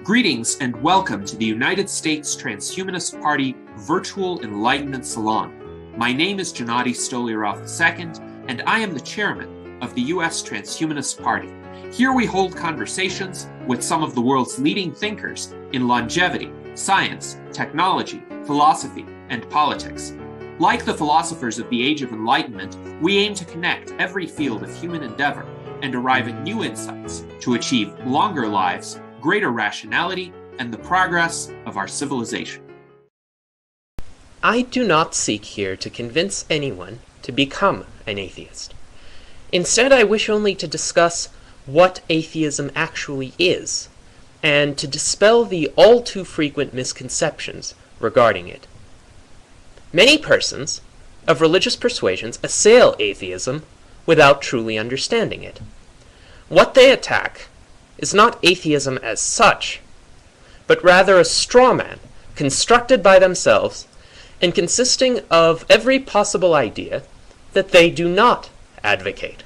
Greetings and welcome to the United States Transhumanist Party Virtual Enlightenment Salon. My name is Gennady Stolyarov II, and I am the chairman of the U.S. Transhumanist Party. Here we hold conversations with some of the world's leading thinkers in longevity, science, technology, philosophy, and politics. Like the philosophers of the Age of Enlightenment, we aim to connect every field of human endeavor and arrive at new insights to achieve longer lives, greater rationality, and the progress of our civilization. I do not seek here to convince anyone to become an atheist. Instead, I wish only to discuss what atheism actually is, and to dispel the all too frequent misconceptions regarding it. Many persons of religious persuasions assail atheism without truly understanding it. What they attack is not atheism as such, but rather a straw man constructed by themselves and consisting of every possible idea that they do not advocate.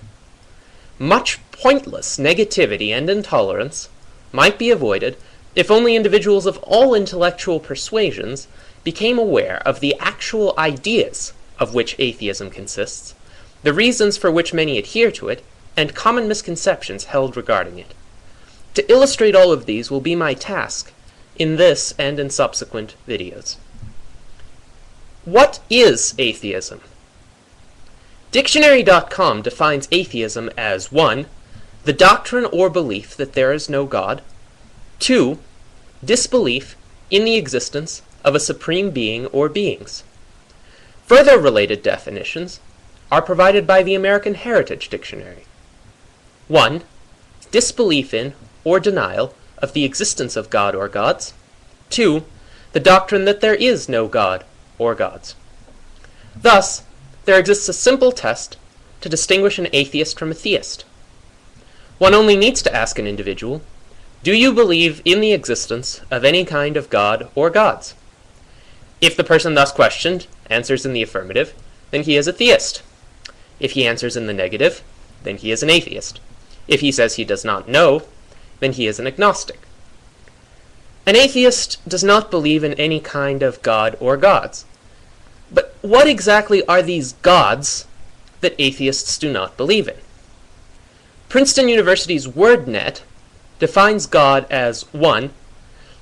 Much pointless negativity and intolerance might be avoided if only individuals of all intellectual persuasions became aware of the actual ideas of which atheism consists, the reasons for which many adhere to it, and common misconceptions held regarding it. To illustrate all of these will be my task in this and in subsequent videos. What is atheism? Dictionary.com defines atheism as 1. The doctrine or belief that there is no God. 2. Disbelief in the existence of a supreme being or beings. Further related definitions are provided by the American Heritage Dictionary. 1. Disbelief in or denial of the existence of God or gods. 2. The doctrine that there is no God or gods. Thus, there exists a simple test to distinguish an atheist from a theist. One only needs to ask an individual, do you believe in the existence of any kind of God or gods? If the person thus questioned answers in the affirmative, then he is a theist. If he answers in the negative, then he is an atheist. If he says he does not know, then he is an agnostic. An atheist does not believe in any kind of God or gods. But what exactly are these gods that atheists do not believe in? Princeton University's WordNet defines God as 1.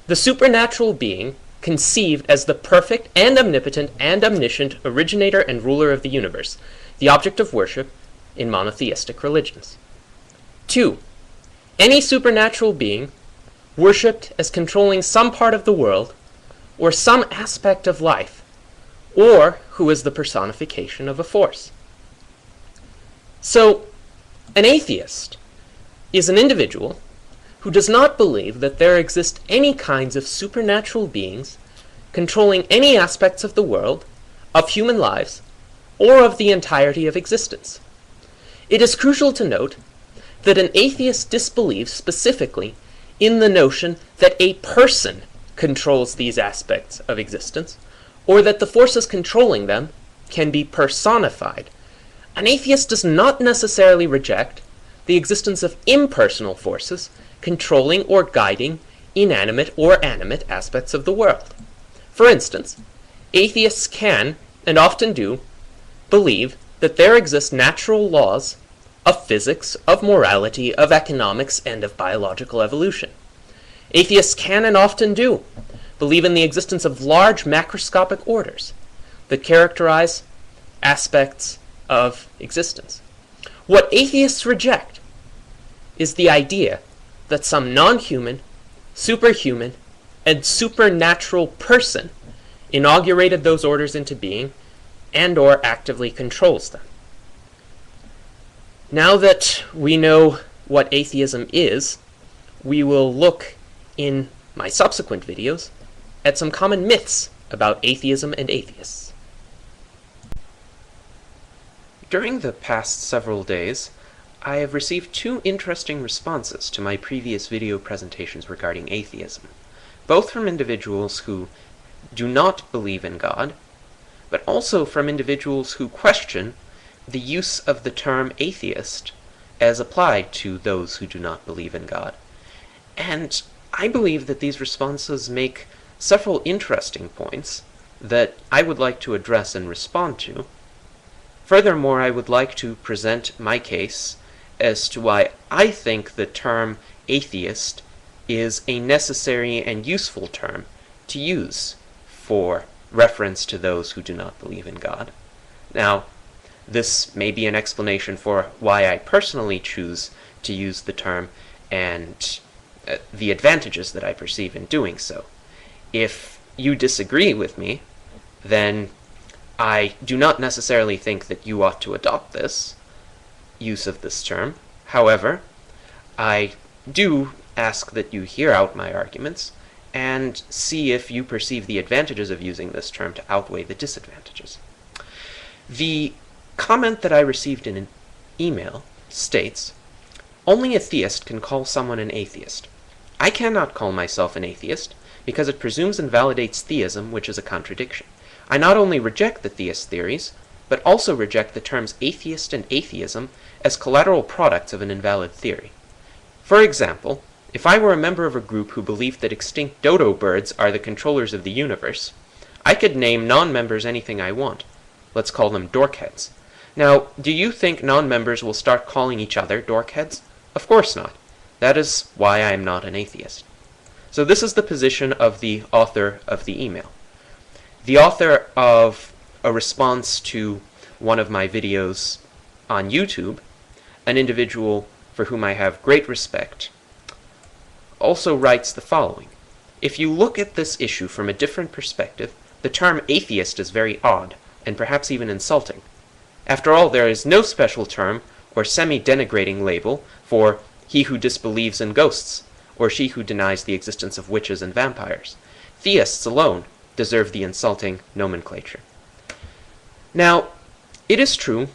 The supernatural being conceived as the perfect and omnipotent and omniscient originator and ruler of the universe, the object of worship in monotheistic religions. 2. Any supernatural being worshipped as controlling some part of the world or some aspect of life, or who is the personification of a force. So, an atheist is an individual who does not believe that there exist any kinds of supernatural beings controlling any aspects of the world, of human lives, or of the entirety of existence. It is crucial to note that an atheist disbelieves specifically in the notion that a person controls these aspects of existence, or that the forces controlling them can be personified. An atheist does not necessarily reject the existence of impersonal forces controlling or guiding inanimate or animate aspects of the world. For instance, atheists can, and often do, believe that there exist natural laws of physics, of morality, of economics, and of biological evolution. Atheists can, and often do, believe in the existence of large macroscopic orders that characterize aspects of existence. What atheists reject is the idea that some non-human, superhuman, and supernatural person inaugurated those orders into being and/or actively controls them. Now that we know what atheism is, we will look in my subsequent videos at some common myths about atheism and atheists. During the past several days, I have received 2 interesting responses to my previous video presentations regarding atheism, both from individuals who do not believe in God, but also from individuals who question the use of the term atheist as applied to those who do not believe in God. And I believe that these responses make several interesting points that I would like to address and respond to. Furthermore, I would like to present my case as to why I think the term atheist is a necessary and useful term to use for reference to those who do not believe in God. Now, this may be an explanation for why I personally choose to use the term and the advantages that I perceive in doing so. If you disagree with me, then I do not necessarily think that you ought to adopt this use of this term. However, I do ask that you hear out my arguments and see if you perceive the advantages of using this term to outweigh the disadvantages. The comment that I received in an email states, "Only a theist can call someone an atheist. I cannot call myself an atheist because it presumes and validates theism, which is a contradiction. I not only reject the theist theories, but also reject the terms atheist and atheism as collateral products of an invalid theory. For example, if I were a member of a group who believed that extinct dodo birds are the controllers of the universe, I could name non-members anything I want. Let's call them dorkheads. Now, do you think non-members will start calling each other dorkheads? Of course not. That is why I am not an atheist." So this is the position of the author of the email. The author of a response to one of my videos on YouTube, an individual for whom I have great respect, also writes the following: "If you look at this issue from a different perspective, the term atheist is very odd, and perhaps even insulting. After all, there is no special term or semi-denigrating label for he who disbelieves in ghosts, or she who denies the existence of witches and vampires. Theists alone deserve the insulting nomenclature." Now, it is true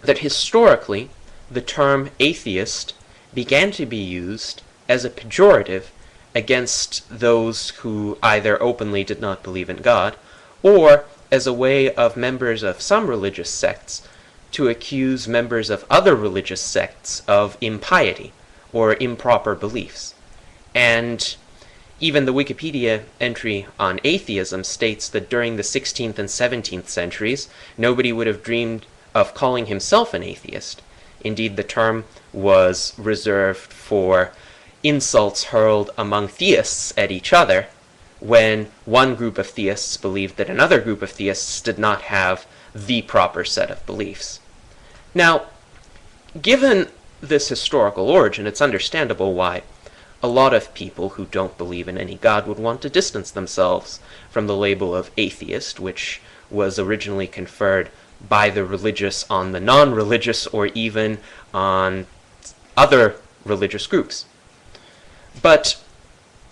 that historically the term atheist began to be used as a pejorative against those who either openly did not believe in God, or as a way of members of some religious sects to accuse members of other religious sects of impiety or improper beliefs. And even the Wikipedia entry on atheism states that during the 16th and 17th centuries, nobody would have dreamed of calling himself an atheist. Indeed, the term was reserved for insults hurled among theists at each other when one group of theists believed that another group of theists did not have the proper set of beliefs. Now, given this historical origin, it's understandable why a lot of people who don't believe in any God would want to distance themselves from the label of atheist, which was originally conferred by the religious on the non-religious or even on other religious groups. But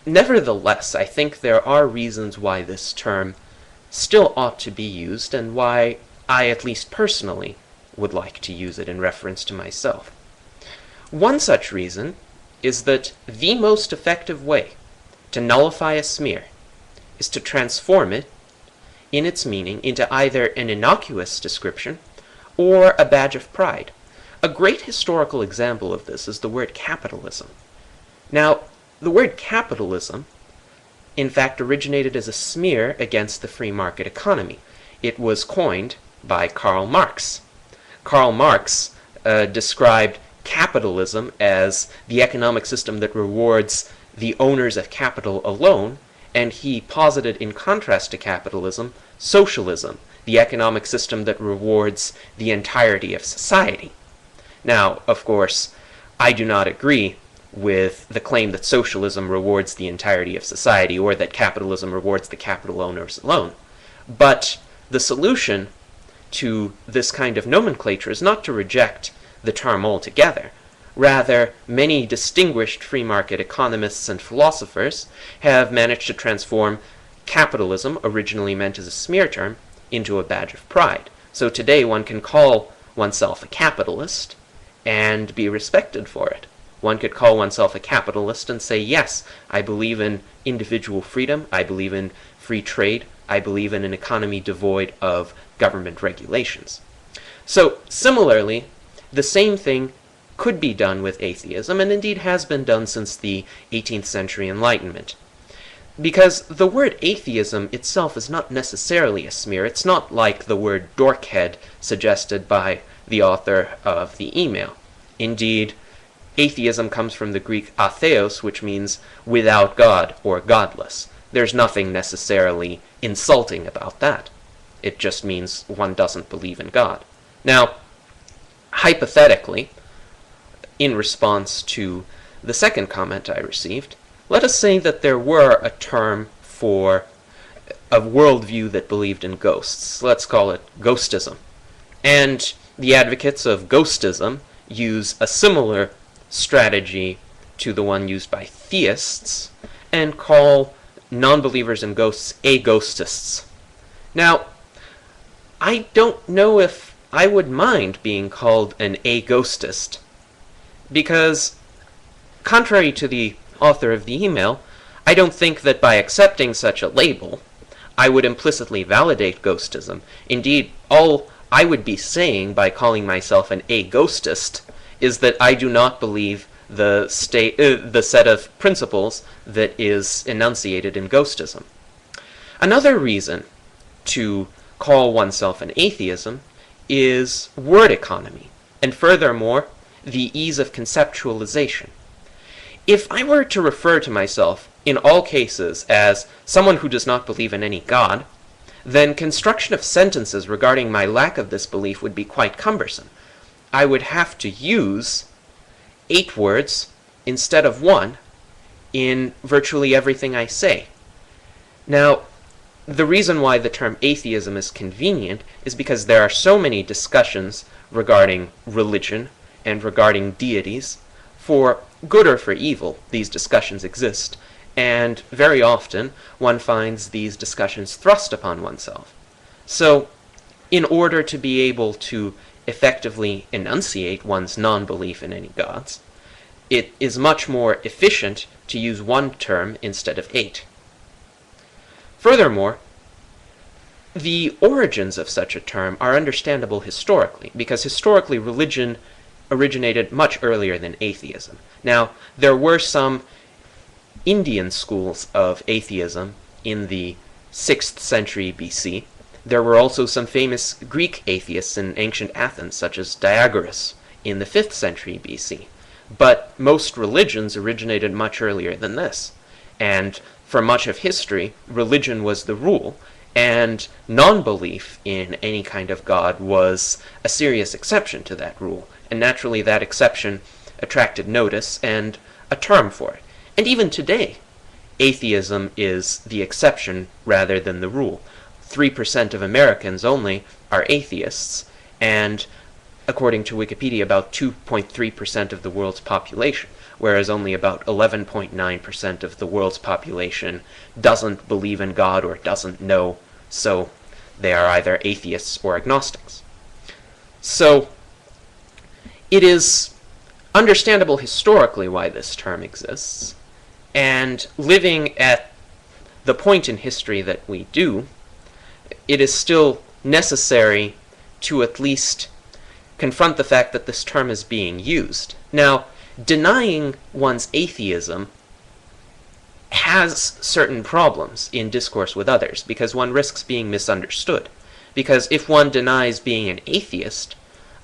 nevertheless, I think there are reasons why this term still ought to be used and why I, at least personally, would like to use it in reference to myself. One such reason is that the most effective way to nullify a smear is to transform it in its meaning into either an innocuous description or a badge of pride. A great historical example of this is the word capitalism. Now, the word capitalism, in fact, originated as a smear against the free market economy. It was coined by Karl Marx. Karl Marx described capitalism as the economic system that rewards the owners of capital alone, and he posited in contrast to capitalism, socialism, the economic system that rewards the entirety of society. Now, of course, I do not agree with the claim that socialism rewards the entirety of society or that capitalism rewards the capital owners alone. But the solution to this kind of nomenclature is not to reject the term altogether. Rather, many distinguished free market economists and philosophers have managed to transform capitalism, originally meant as a smear term, into a badge of pride. So today one can call oneself a capitalist and be respected for it. One could call oneself a capitalist and say, yes, I believe in individual freedom, I believe in free trade, I believe in an economy devoid of government regulations. So, similarly, the same thing could be done with atheism, and indeed has been done since the 18th century Enlightenment. Because the word atheism itself is not necessarily a smear. It's not like the word dorkhead suggested by the author of the email. Indeed, atheism comes from the Greek atheos, which means without God or godless. There's nothing necessarily insulting about that. It just means one doesn't believe in God. Now, hypothetically, in response to the second comment I received, let us say that there were a term for a worldview that believed in ghosts. Let's call it ghostism. And the advocates of ghostism use a similar strategy to the one used by theists and call non-believers in ghosts aghostists. Now, I don't know if I would mind being called an aghostist, because contrary to the author of the email, I don't think that by accepting such a label, I would implicitly validate ghostism. Indeed, all I would be saying by calling myself an aghostist is that I do not believe the set of principles that is enunciated in ghostism. Another reason to call oneself an atheism is word economy, and furthermore, the ease of conceptualization. If I were to refer to myself in all cases as someone who does not believe in any God, then construction of sentences regarding my lack of this belief would be quite cumbersome. I would have to use 8 words instead of 1 in virtually everything I say. Now, the reason why the term atheism is convenient is because there are so many discussions regarding religion and regarding deities. For good or for evil, these discussions exist, and very often one finds these discussions thrust upon oneself. So, in order to be able to effectively enunciate one's non-belief in any gods, it is much more efficient to use 1 term instead of 8. Furthermore, the origins of such a term are understandable historically, because historically religion originated much earlier than atheism. Now, there were some Indian schools of atheism in the 6th century BC. There were also some famous Greek atheists in ancient Athens, such as Diagoras, in the 5th century BC. But most religions originated much earlier than this, and for much of history, religion was the rule, and non-belief in any kind of god was a serious exception to that rule, and naturally that exception attracted notice and a term for it. And even today, atheism is the exception rather than the rule. 3% of Americans only are atheists, and according to Wikipedia, about 2.3% of the world's population, whereas only about 11.9% of the world's population doesn't believe in God or doesn't know, so they are either atheists or agnostics. So, it is understandable historically why this term exists, and living at the point in history that we do, it is still necessary to at least confront the fact that this term is being used. Now, denying one's atheism has certain problems in discourse with others, because one risks being misunderstood. Because if one denies being an atheist,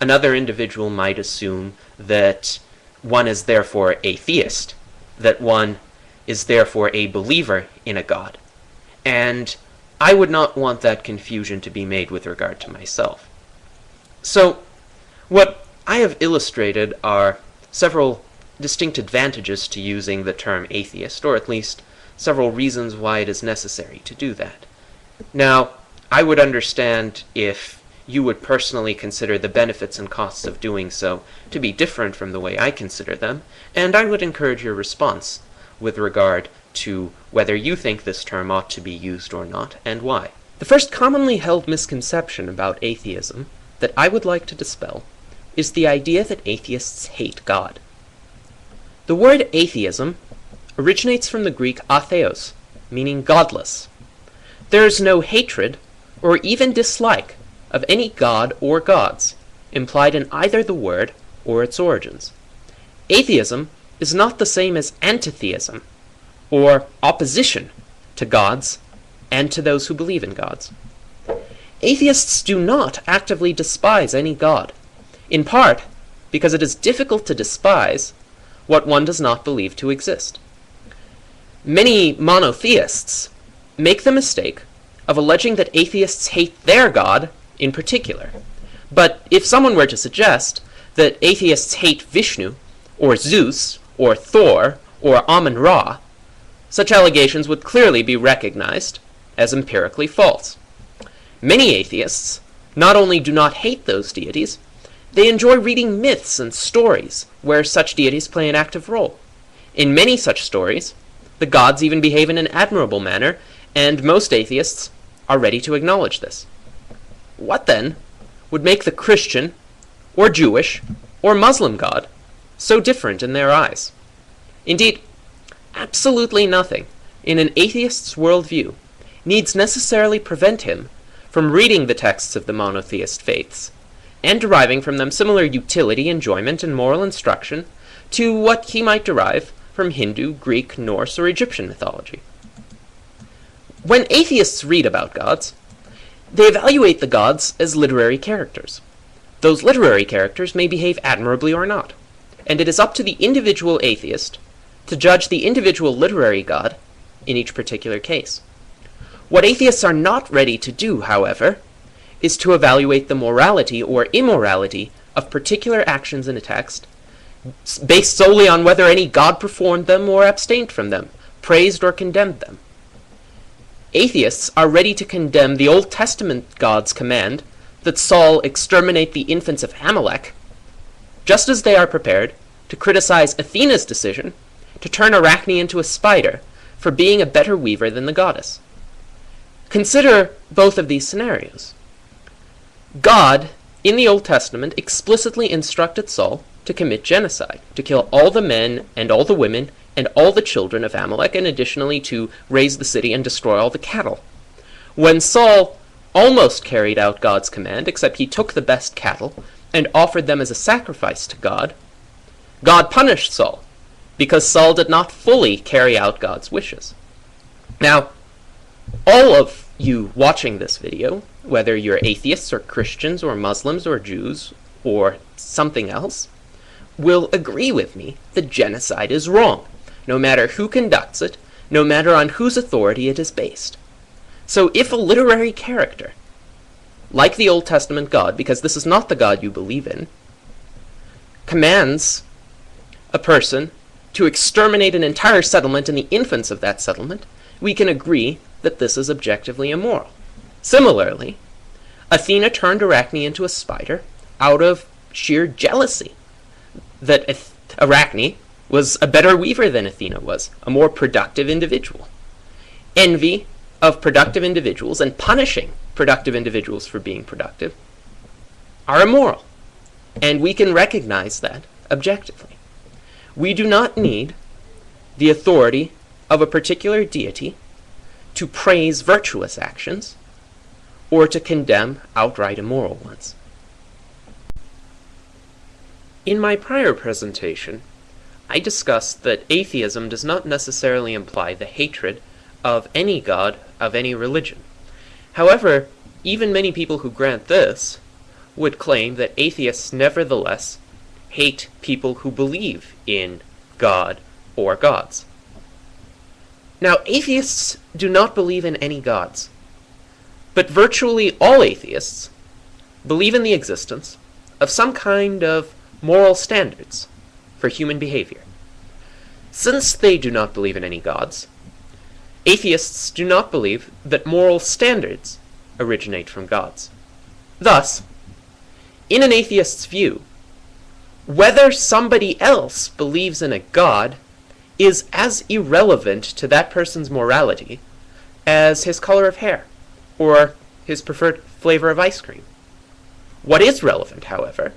another individual might assume that one is therefore a theist, that one is therefore a believer in a god. And I would not want that confusion to be made with regard to myself. So, what I have illustrated are several distinct advantages to using the term atheist, or at least several reasons why it is necessary to do that. Now, I would understand if you would personally consider the benefits and costs of doing so to be different from the way I consider them, and I would encourage your response with regard to whether you think this term ought to be used or not, and why. The first commonly held misconception about atheism that I would like to dispel is the idea that atheists hate God. The word atheism originates from the Greek atheos, meaning godless. There is no hatred or even dislike of any god or gods implied in either the word or its origins. Atheism is not the same as antitheism, or opposition to gods and to those who believe in gods. Atheists do not actively despise any god, in part because it is difficult to despise what one does not believe to exist. Many monotheists make the mistake of alleging that atheists hate their god in particular. But if someone were to suggest that atheists hate Vishnu, or Zeus, or Thor, or Amun-Ra, such allegations would clearly be recognized as empirically false. Many atheists not only do not hate those deities, they enjoy reading myths and stories where such deities play an active role. In many such stories, the gods even behave in an admirable manner, and most atheists are ready to acknowledge this. What then would make the Christian, or Jewish, or Muslim god so different in their eyes? Indeed, absolutely nothing in an atheist's worldview needs necessarily prevent him from reading the texts of the monotheist faiths, and deriving from them similar utility, enjoyment, and moral instruction to what he might derive from Hindu, Greek, Norse, or Egyptian mythology. When atheists read about gods, they evaluate the gods as literary characters. Those literary characters may behave admirably or not, and it is up to the individual atheist to judge the individual literary god in each particular case. What atheists are not ready to do, however, is to evaluate the morality or immorality of particular actions in a text based solely on whether any god performed them or abstained from them, praised or condemned them. Atheists are ready to condemn the Old Testament God's command that Saul exterminate the infants of Amalek, just as they are prepared to criticize Athena's decision to turn Arachne into a spider for being a better weaver than the goddess. Consider both of these scenarios. God, in the Old Testament, explicitly instructed Saul to commit genocide, to kill all the men and all the women and all the children of Amalek, and additionally to raze the city and destroy all the cattle. When Saul almost carried out God's command, except he took the best cattle and offered them as a sacrifice to God, God punished Saul, because Saul did not fully carry out God's wishes. Now, all of you watching this video, whether you're atheists or Christians or Muslims or Jews or something else, will agree with me that genocide is wrong, no matter who conducts it, no matter on whose authority it is based. So if a literary character, like the Old Testament God, because this is not the God you believe in, commands a person to exterminate an entire settlement and the infants of that settlement, we can agree that this is objectively immoral. Similarly, Athena turned Arachne into a spider out of sheer jealousy that Arachne was a better weaver than Athena was, a more productive individual. Envy of productive individuals and punishing productive individuals for being productive are immoral, and we can recognize that objectively. We do not need the authority of a particular deity to praise virtuous actions or to condemn outright immoral ones. In my prior presentation, I discussed that atheism does not necessarily imply the hatred of any god of any religion. However, even many people who grant this would claim that atheists nevertheless hate people who believe in God or gods. Now, atheists do not believe in any gods, but virtually all atheists believe in the existence of some kind of moral standards for human behavior. Since they do not believe in any gods, atheists do not believe that moral standards originate from gods. Thus, in an atheist's view, whether somebody else believes in a god is as irrelevant to that person's morality as his color of hair or his preferred flavor of ice cream. What is relevant, however,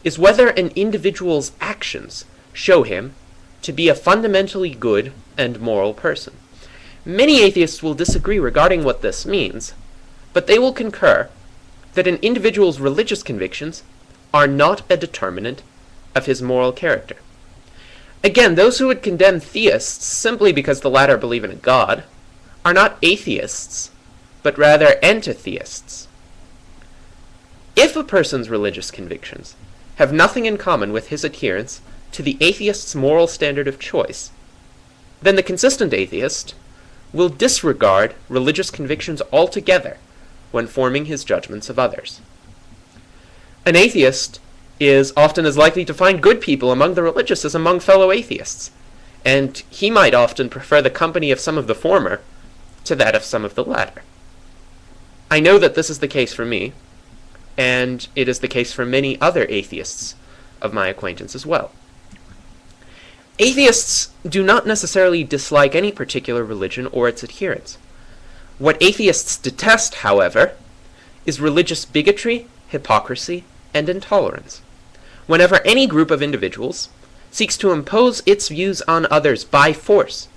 is whether an individual's actions show him to be a fundamentally good and moral person. Many atheists will disagree regarding what this means, but they will concur that an individual's religious convictions are not a determinant of his moral character. Again, those who would condemn theists simply because the latter believe in a god are not atheists, but rather antitheists. If a person's religious convictions have nothing in common with his adherence to the atheist's moral standard of choice, then the consistent atheist will disregard religious convictions altogether when forming his judgments of others. An atheist is often as likely to find good people among the religious as among fellow atheists, and he might often prefer the company of some of the former to that of some of the latter. I know that this is the case for me, and it is the case for many other atheists of my acquaintance as well. Atheists do not necessarily dislike any particular religion or its adherents. What atheists detest, however, is religious bigotry, hypocrisy, and intolerance. Whenever any group of individuals seeks to impose its views on others by force,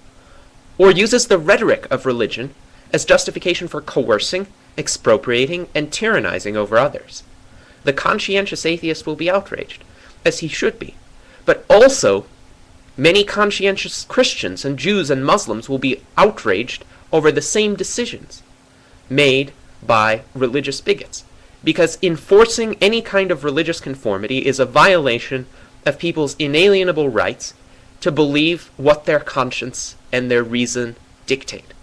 or uses the rhetoric of religion as justification for coercing, expropriating, and tyrannizing over others, the conscientious atheist will be outraged, as he should be. But also, many conscientious Christians and Jews and Muslims will be outraged over the same decisions made by religious bigots, because enforcing any kind of religious conformity is a violation of people's inalienable rights to believe what their conscience and their reason dictate.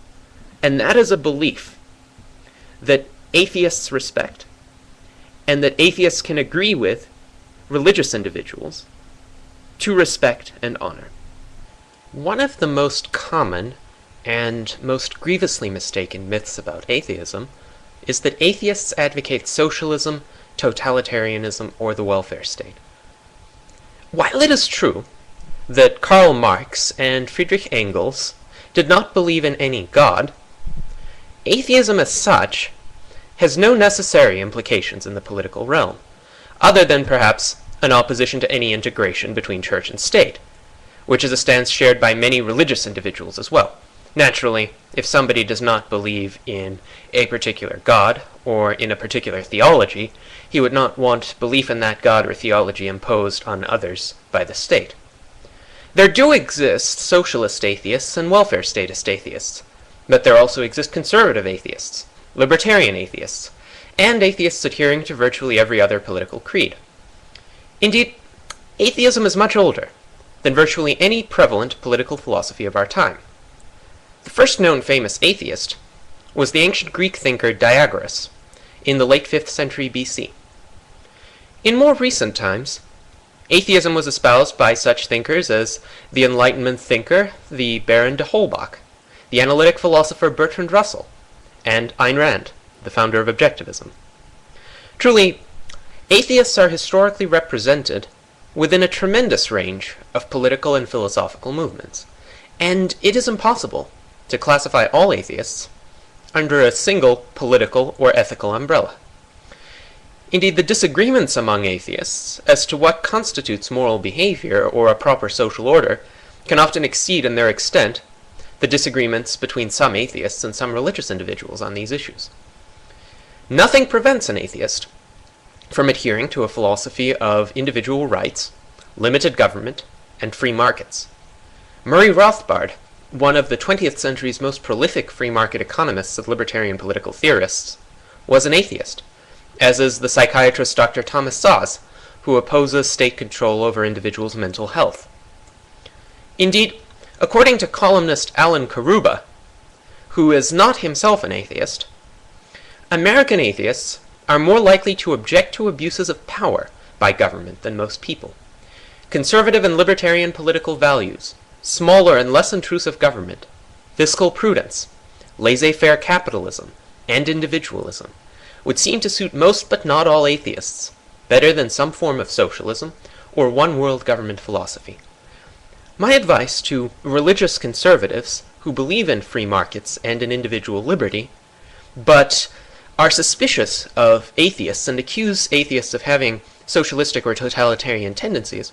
And that is a belief that atheists respect, and that atheists can agree with religious individuals to respect and honor. One of the most common and most grievously mistaken myths about atheism is that atheists advocate socialism, totalitarianism, or the welfare state. While it is true that Karl Marx and Friedrich Engels did not believe in any god, atheism as such has no necessary implications in the political realm, other than perhaps an opposition to any integration between church and state, which is a stance shared by many religious individuals as well. Naturally, if somebody does not believe in a particular god or in a particular theology, he would not want belief in that god or theology imposed on others by the state. There do exist socialist atheists and welfare statist atheists, but there also exist conservative atheists, libertarian atheists, and atheists adhering to virtually every other political creed. Indeed, atheism is much older than virtually any prevalent political philosophy of our time. The first known famous atheist was the ancient Greek thinker Diagoras in the late 5th century BC. In more recent times, atheism was espoused by such thinkers as the Enlightenment thinker, the Baron de Holbach, the analytic philosopher Bertrand Russell, and Ayn Rand, the founder of Objectivism. Truly, atheists are historically represented within a tremendous range of political and philosophical movements, and it is impossible to classify all atheists under a single political or ethical umbrella. Indeed, the disagreements among atheists as to what constitutes moral behavior or a proper social order can often exceed in their extent the disagreements between some atheists and some religious individuals on these issues. Nothing prevents an atheist from adhering to a philosophy of individual rights, limited government, and free markets. Murray Rothbard, one of the 20th century's most prolific free market economists and libertarian political theorists, was an atheist, as is the psychiatrist Dr. Thomas Szasz, who opposes state control over individuals' mental health. Indeed, according to columnist Alan Karuba, who is not himself an atheist, American atheists are more likely to object to abuses of power by government than most people. Conservative and libertarian political values, smaller and less intrusive government, fiscal prudence, laissez-faire capitalism, and individualism would seem to suit most but not all atheists better than some form of socialism or one-world government philosophy. My advice to religious conservatives who believe in free markets and in individual liberty, but are suspicious of atheists and accuse atheists of having socialistic or totalitarian tendencies,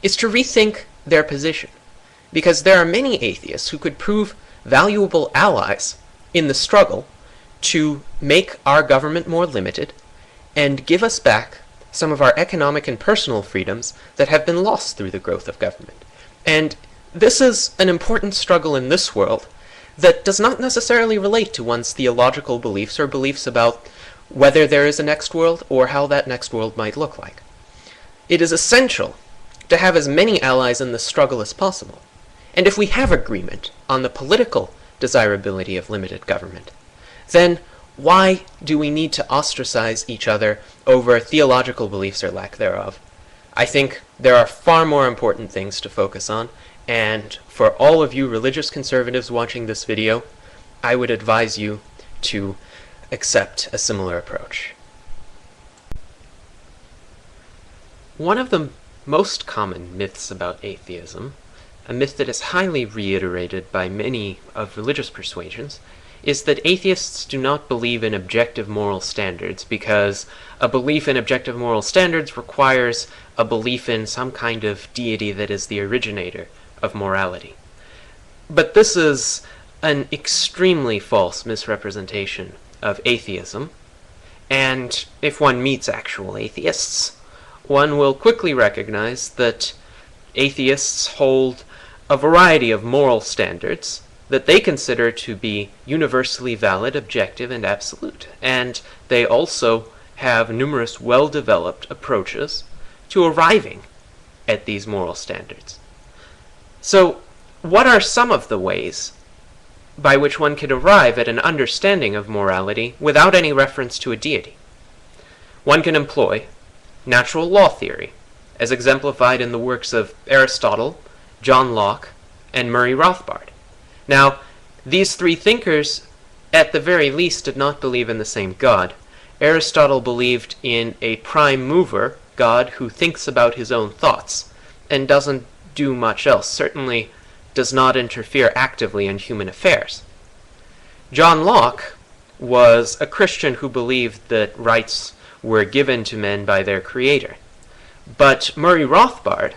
is to rethink their position, because there are many atheists who could prove valuable allies in the struggle to make our government more limited and give us back some of our economic and personal freedoms that have been lost through the growth of government. And this is an important struggle in this world that does not necessarily relate to one's theological beliefs or beliefs about whether there is a next world or how that next world might look like. It is essential to have as many allies in this struggle as possible. And if we have agreement on the political desirability of limited government, then why do we need to ostracize each other over theological beliefs or lack thereof? I think there are far more important things to focus on, and for all of you religious conservatives watching this video, I would advise you to accept a similar approach. One of the most common myths about atheism, a myth that is highly reiterated by many of religious persuasions, is that atheists do not believe in objective moral standards because a belief in objective moral standards requires a belief in some kind of deity that is the originator of morality. But this is an extremely false misrepresentation of atheism, and if one meets actual atheists, one will quickly recognize that atheists hold a variety of moral standards that they consider to be universally valid, objective, and absolute. And they also have numerous well-developed approaches to arriving at these moral standards. So, what are some of the ways by which one could arrive at an understanding of morality without any reference to a deity? One can employ natural law theory, as exemplified in the works of Aristotle, John Locke, and Murray Rothbard. Now, these three thinkers, at the very least, did not believe in the same God. Aristotle believed in a prime mover, God, who thinks about his own thoughts, and doesn't do much else, certainly does not interfere actively in human affairs. John Locke was a Christian who believed that rights were given to men by their Creator. But Murray Rothbard,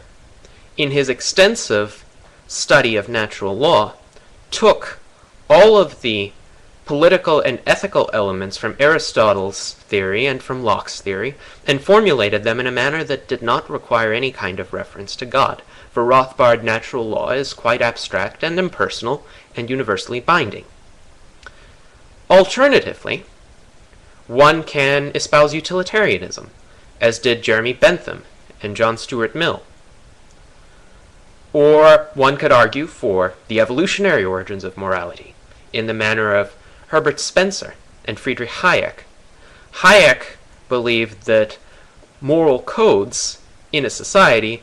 in his extensive study of natural law, took all of the political and ethical elements from Aristotle's theory and from Locke's theory and formulated them in a manner that did not require any kind of reference to God. For Rothbard, natural law is quite abstract and impersonal and universally binding. Alternatively, one can espouse utilitarianism, as did Jeremy Bentham and John Stuart Mill. Or one could argue for the evolutionary origins of morality, in the manner of Herbert Spencer and Friedrich Hayek. Hayek believed that moral codes in a society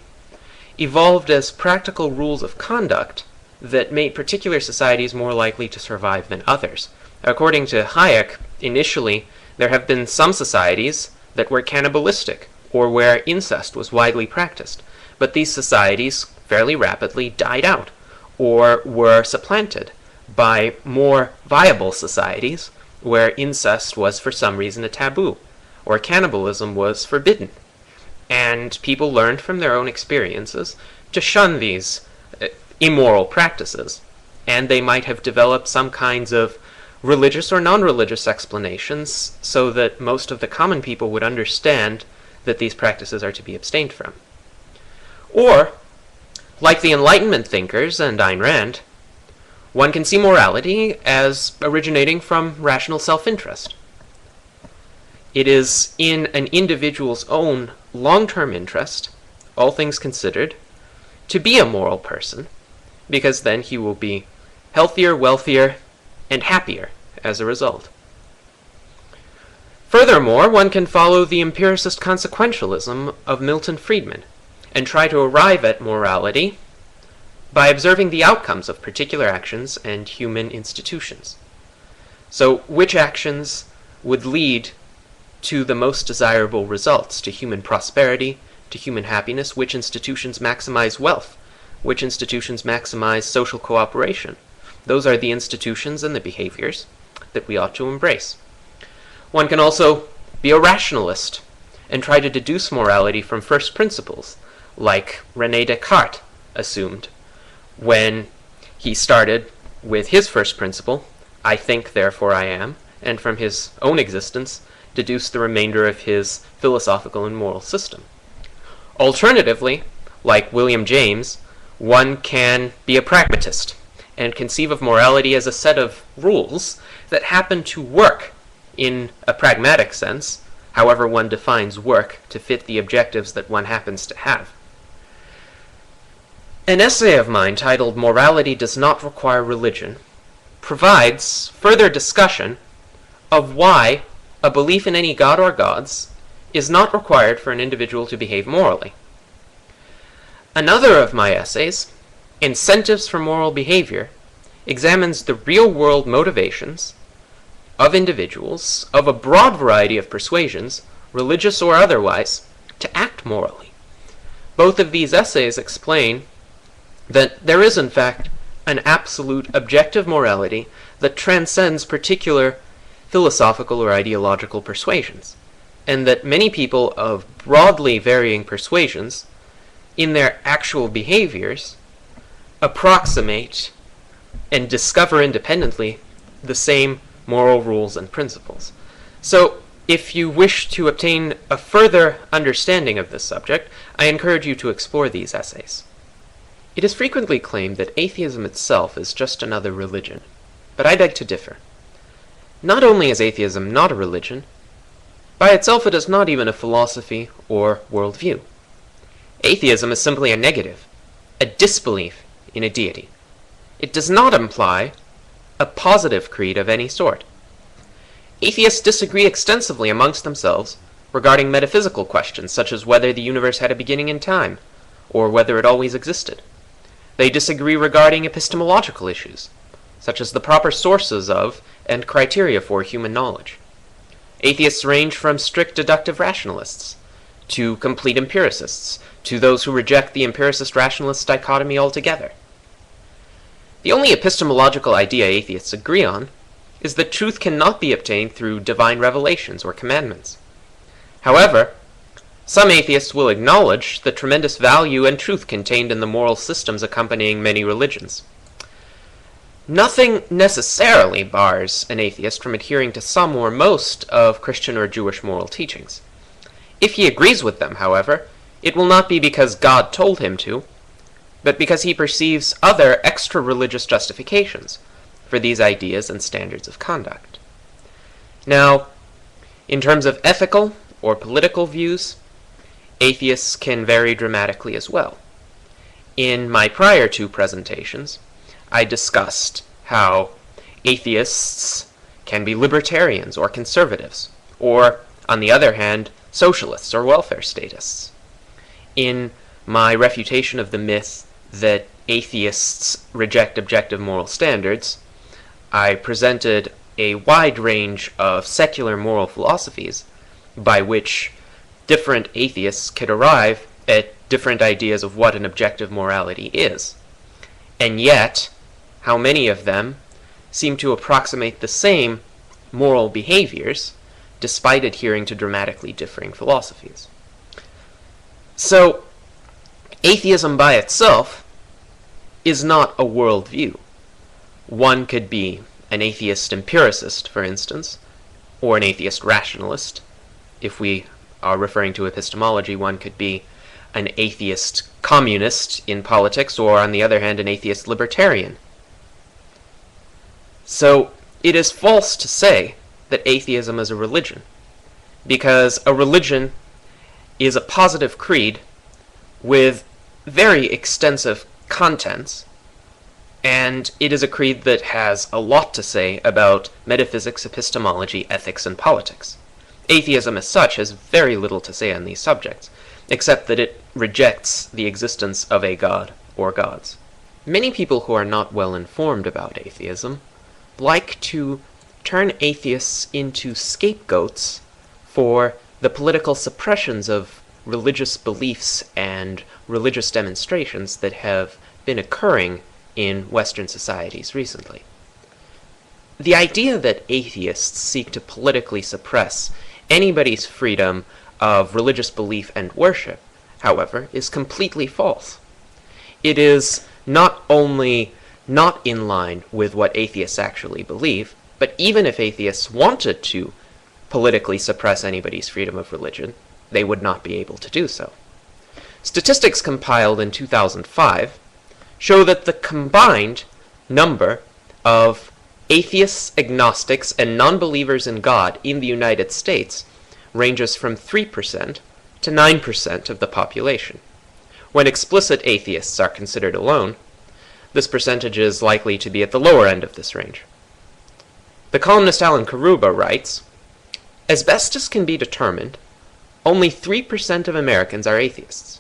evolved as practical rules of conduct that made particular societies more likely to survive than others. According to Hayek, initially, there have been some societies that were cannibalistic, or where incest was widely practiced, but these societies fairly rapidly died out, or were supplanted by more viable societies where incest was for some reason a taboo, or cannibalism was forbidden. And people learned from their own experiences to shun these immoral practices, and they might have developed some kinds of religious or non-religious explanations so that most of the common people would understand that these practices are to be abstained from. Or, like the Enlightenment thinkers and Ayn Rand, one can see morality as originating from rational self-interest. It is in an individual's own long-term interest, all things considered, to be a moral person, because then he will be healthier, wealthier, and happier as a result. Furthermore, one can follow the empiricist consequentialism of Milton Friedman and try to arrive at morality by observing the outcomes of particular actions and human institutions. So, which actions would lead to the most desirable results, to human prosperity, to human happiness? Which institutions maximize wealth? Which institutions maximize social cooperation? Those are the institutions and the behaviors that we ought to embrace. One can also be a rationalist and try to deduce morality from first principles, like René Descartes assumed when he started with his first principle, I think, therefore I am, and from his own existence deduced the remainder of his philosophical and moral system. Alternatively, like William James, one can be a pragmatist and conceive of morality as a set of rules that happen to work in a pragmatic sense, however one defines work, to fit the objectives that one happens to have. An essay of mine titled "Morality Does Not Require Religion" provides further discussion of why a belief in any god or gods is not required for an individual to behave morally. Another of my essays, "Incentives for Moral Behavior," examines the real-world motivations of individuals of a broad variety of persuasions, religious or otherwise, to act morally. Both of these essays explain that there is, in fact, an absolute objective morality that transcends particular philosophical or ideological persuasions, and that many people of broadly varying persuasions, in their actual behaviors, approximate and discover independently the same moral rules and principles. So, if you wish to obtain a further understanding of this subject, I encourage you to explore these essays. It is frequently claimed that atheism itself is just another religion, but I beg to differ. Not only is atheism not a religion, by itself it is not even a philosophy or worldview. Atheism is simply a negative, a disbelief in a deity. It does not imply a positive creed of any sort. Atheists disagree extensively amongst themselves regarding metaphysical questions such as whether the universe had a beginning in time, or whether it always existed. They disagree regarding epistemological issues, such as the proper sources of and criteria for human knowledge. Atheists range from strict deductive rationalists to complete empiricists, to those who reject the empiricist-rationalist dichotomy altogether. The only epistemological idea atheists agree on is that truth cannot be obtained through divine revelations or commandments. However, some atheists will acknowledge the tremendous value and truth contained in the moral systems accompanying many religions. Nothing necessarily bars an atheist from adhering to some or most of Christian or Jewish moral teachings. If he agrees with them, however, it will not be because God told him to, but because he perceives other extra-religious justifications for these ideas and standards of conduct. Now, in terms of ethical or political views, atheists can vary dramatically as well. In my prior two presentations, I discussed how atheists can be libertarians or conservatives, or, on the other hand, socialists or welfare statists. In my refutation of the myth that atheists reject objective moral standards, I presented a wide range of secular moral philosophies by which different atheists could arrive at different ideas of what an objective morality is. And yet, how many of them seem to approximate the same moral behaviors despite adhering to dramatically differing philosophies. So, atheism by itself is not a worldview. One could be an atheist empiricist, for instance, or an atheist rationalist. If we are referring to epistemology, one could be an atheist communist in politics, or on the other hand, an atheist libertarian. So, it is false to say that atheism is a religion, because a religion is a positive creed with very extensive contents, and it is a creed that has a lot to say about metaphysics, epistemology, ethics, and politics. Atheism as such has very little to say on these subjects, except that it rejects the existence of a god or gods. Many people who are not well informed about atheism like to turn atheists into scapegoats for the political suppressions of religious beliefs and religious demonstrations that have been occurring in Western societies recently. The idea that atheists seek to politically suppress anybody's freedom of religious belief and worship, however, is completely false. It is not only not in line with what atheists actually believe, but even if atheists wanted to politically suppress anybody's freedom of religion, they would not be able to do so. Statistics compiled in 2005 show that the combined number of atheists, agnostics, and non-believers in God in the United States ranges from 3% to 9% of the population. When explicit atheists are considered alone, this percentage is likely to be at the lower end of this range. The columnist Alan Karuba writes, "As best as can be determined, only 3% of Americans are atheists.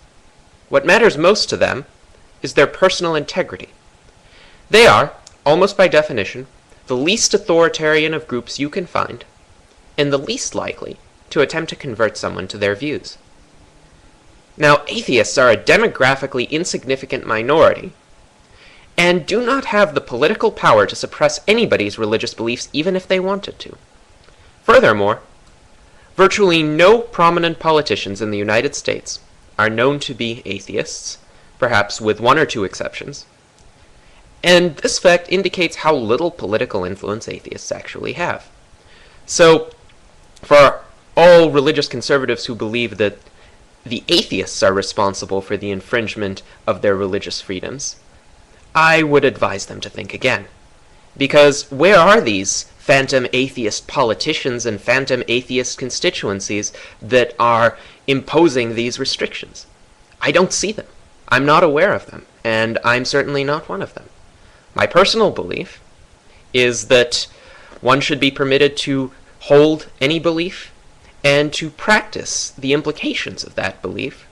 What matters most to them is their personal integrity. They are, almost by definition, the least authoritarian of groups you can find, and the least likely to attempt to convert someone to their views." Now, atheists are a demographically insignificant minority, and do not have the political power to suppress anybody's religious beliefs even if they wanted to. Furthermore, virtually no prominent politicians in the United States are known to be atheists, perhaps with one or two exceptions, and this fact indicates how little political influence atheists actually have. So, for all religious conservatives who believe that the atheists are responsible for the infringement of their religious freedoms, I would advise them to think again. Because where are these phantom atheist politicians and phantom atheist constituencies that are imposing these restrictions? I don't see them. I'm not aware of them, and I'm certainly not one of them. My personal belief is that one should be permitted to hold any belief and to practice the implications of that belief,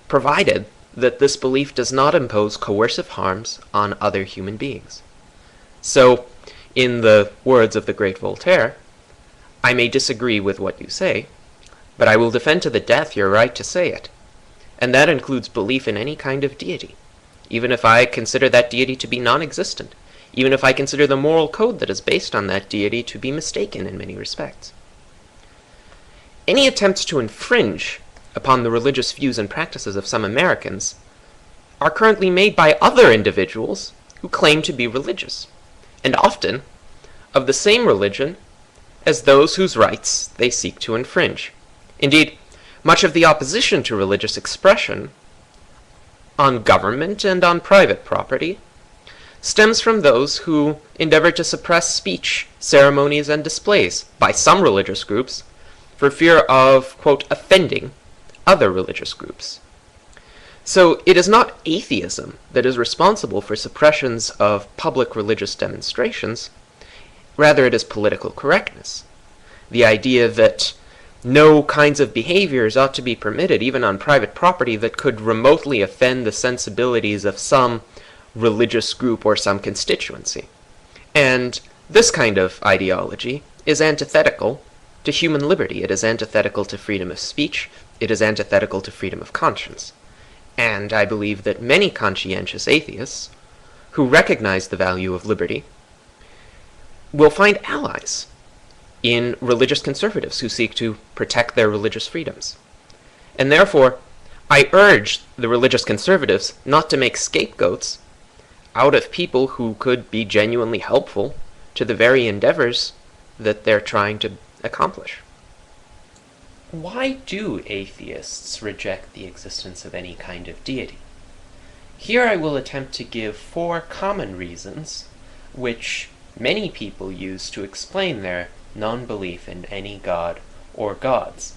provided that this belief does not impose coercive harms on other human beings. So, in the words of the great Voltaire, I may disagree with what you say, but I will defend to the death your right to say it. And that includes belief in any kind of deity, even if I consider that deity to be non-existent, even if I consider the moral code that is based on that deity to be mistaken in many respects. Any attempts to infringe upon the religious views and practices of some Americans are currently made by other individuals who claim to be religious, and often of the same religion as those whose rights they seek to infringe. Indeed, much of the opposition to religious expression on government and on private property stems from those who endeavor to suppress speech, ceremonies, and displays by some religious groups for fear of, quote, offending other religious groups. So it is not atheism that is responsible for suppressions of public religious demonstrations, rather it is political correctness. The idea that no kinds of behaviors ought to be permitted, even on private property, that could remotely offend the sensibilities of some religious group or some constituency. And this kind of ideology is antithetical to human liberty. It is antithetical to freedom of speech. It is antithetical to freedom of conscience. And I believe that many conscientious atheists who recognize the value of liberty will find allies in religious conservatives who seek to protect their religious freedoms. And therefore, I urge the religious conservatives not to make scapegoats out of people who could be genuinely helpful to the very endeavors that they're trying to accomplish. Why do atheists reject the existence of any kind of deity? Here I will attempt to give 4 common reasons which many people use to explain their non-belief in any god or gods.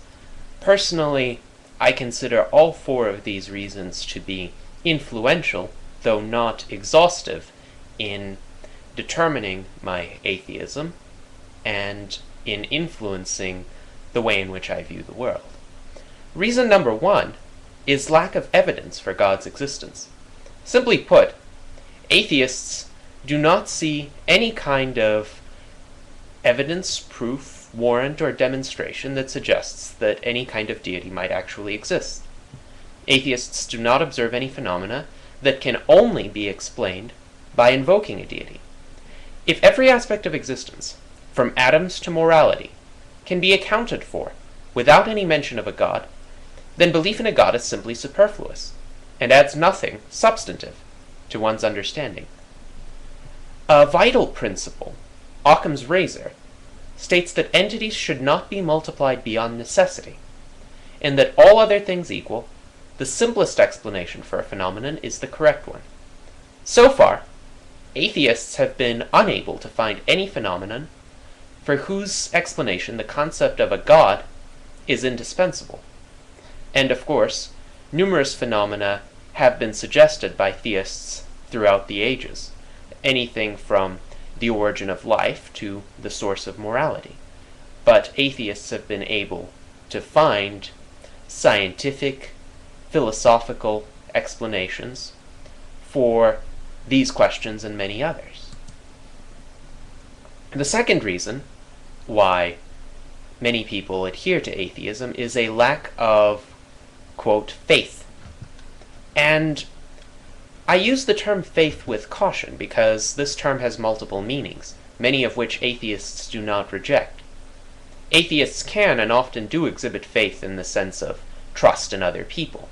Personally, I consider all 4 of these reasons to be influential, though not exhaustive, in determining my atheism and in influencing the way in which I view the world. Reason number 1 is lack of evidence for God's existence. Simply put, atheists do not see any kind of evidence, proof, warrant, or demonstration that suggests that any kind of deity might actually exist. Atheists do not observe any phenomena that can only be explained by invoking a deity. If every aspect of existence, from atoms to morality, can be accounted for without any mention of a god, then belief in a god is simply superfluous, and adds nothing substantive to one's understanding. A vital principle, Occam's razor, states that entities should not be multiplied beyond necessity, and that all other things equal, the simplest explanation for a phenomenon is the correct one. So far, atheists have been unable to find any phenomenon for whose explanation the concept of a God is indispensable. And of course, numerous phenomena have been suggested by theists throughout the ages, anything from the origin of life to the source of morality. But atheists have been able to find scientific, philosophical explanations for these questions and many others. The second reason why many people adhere to atheism is a lack of, quote, faith. And I use the term faith with caution because this term has multiple meanings, many of which atheists do not reject. Atheists can and often do exhibit faith in the sense of trust in other people,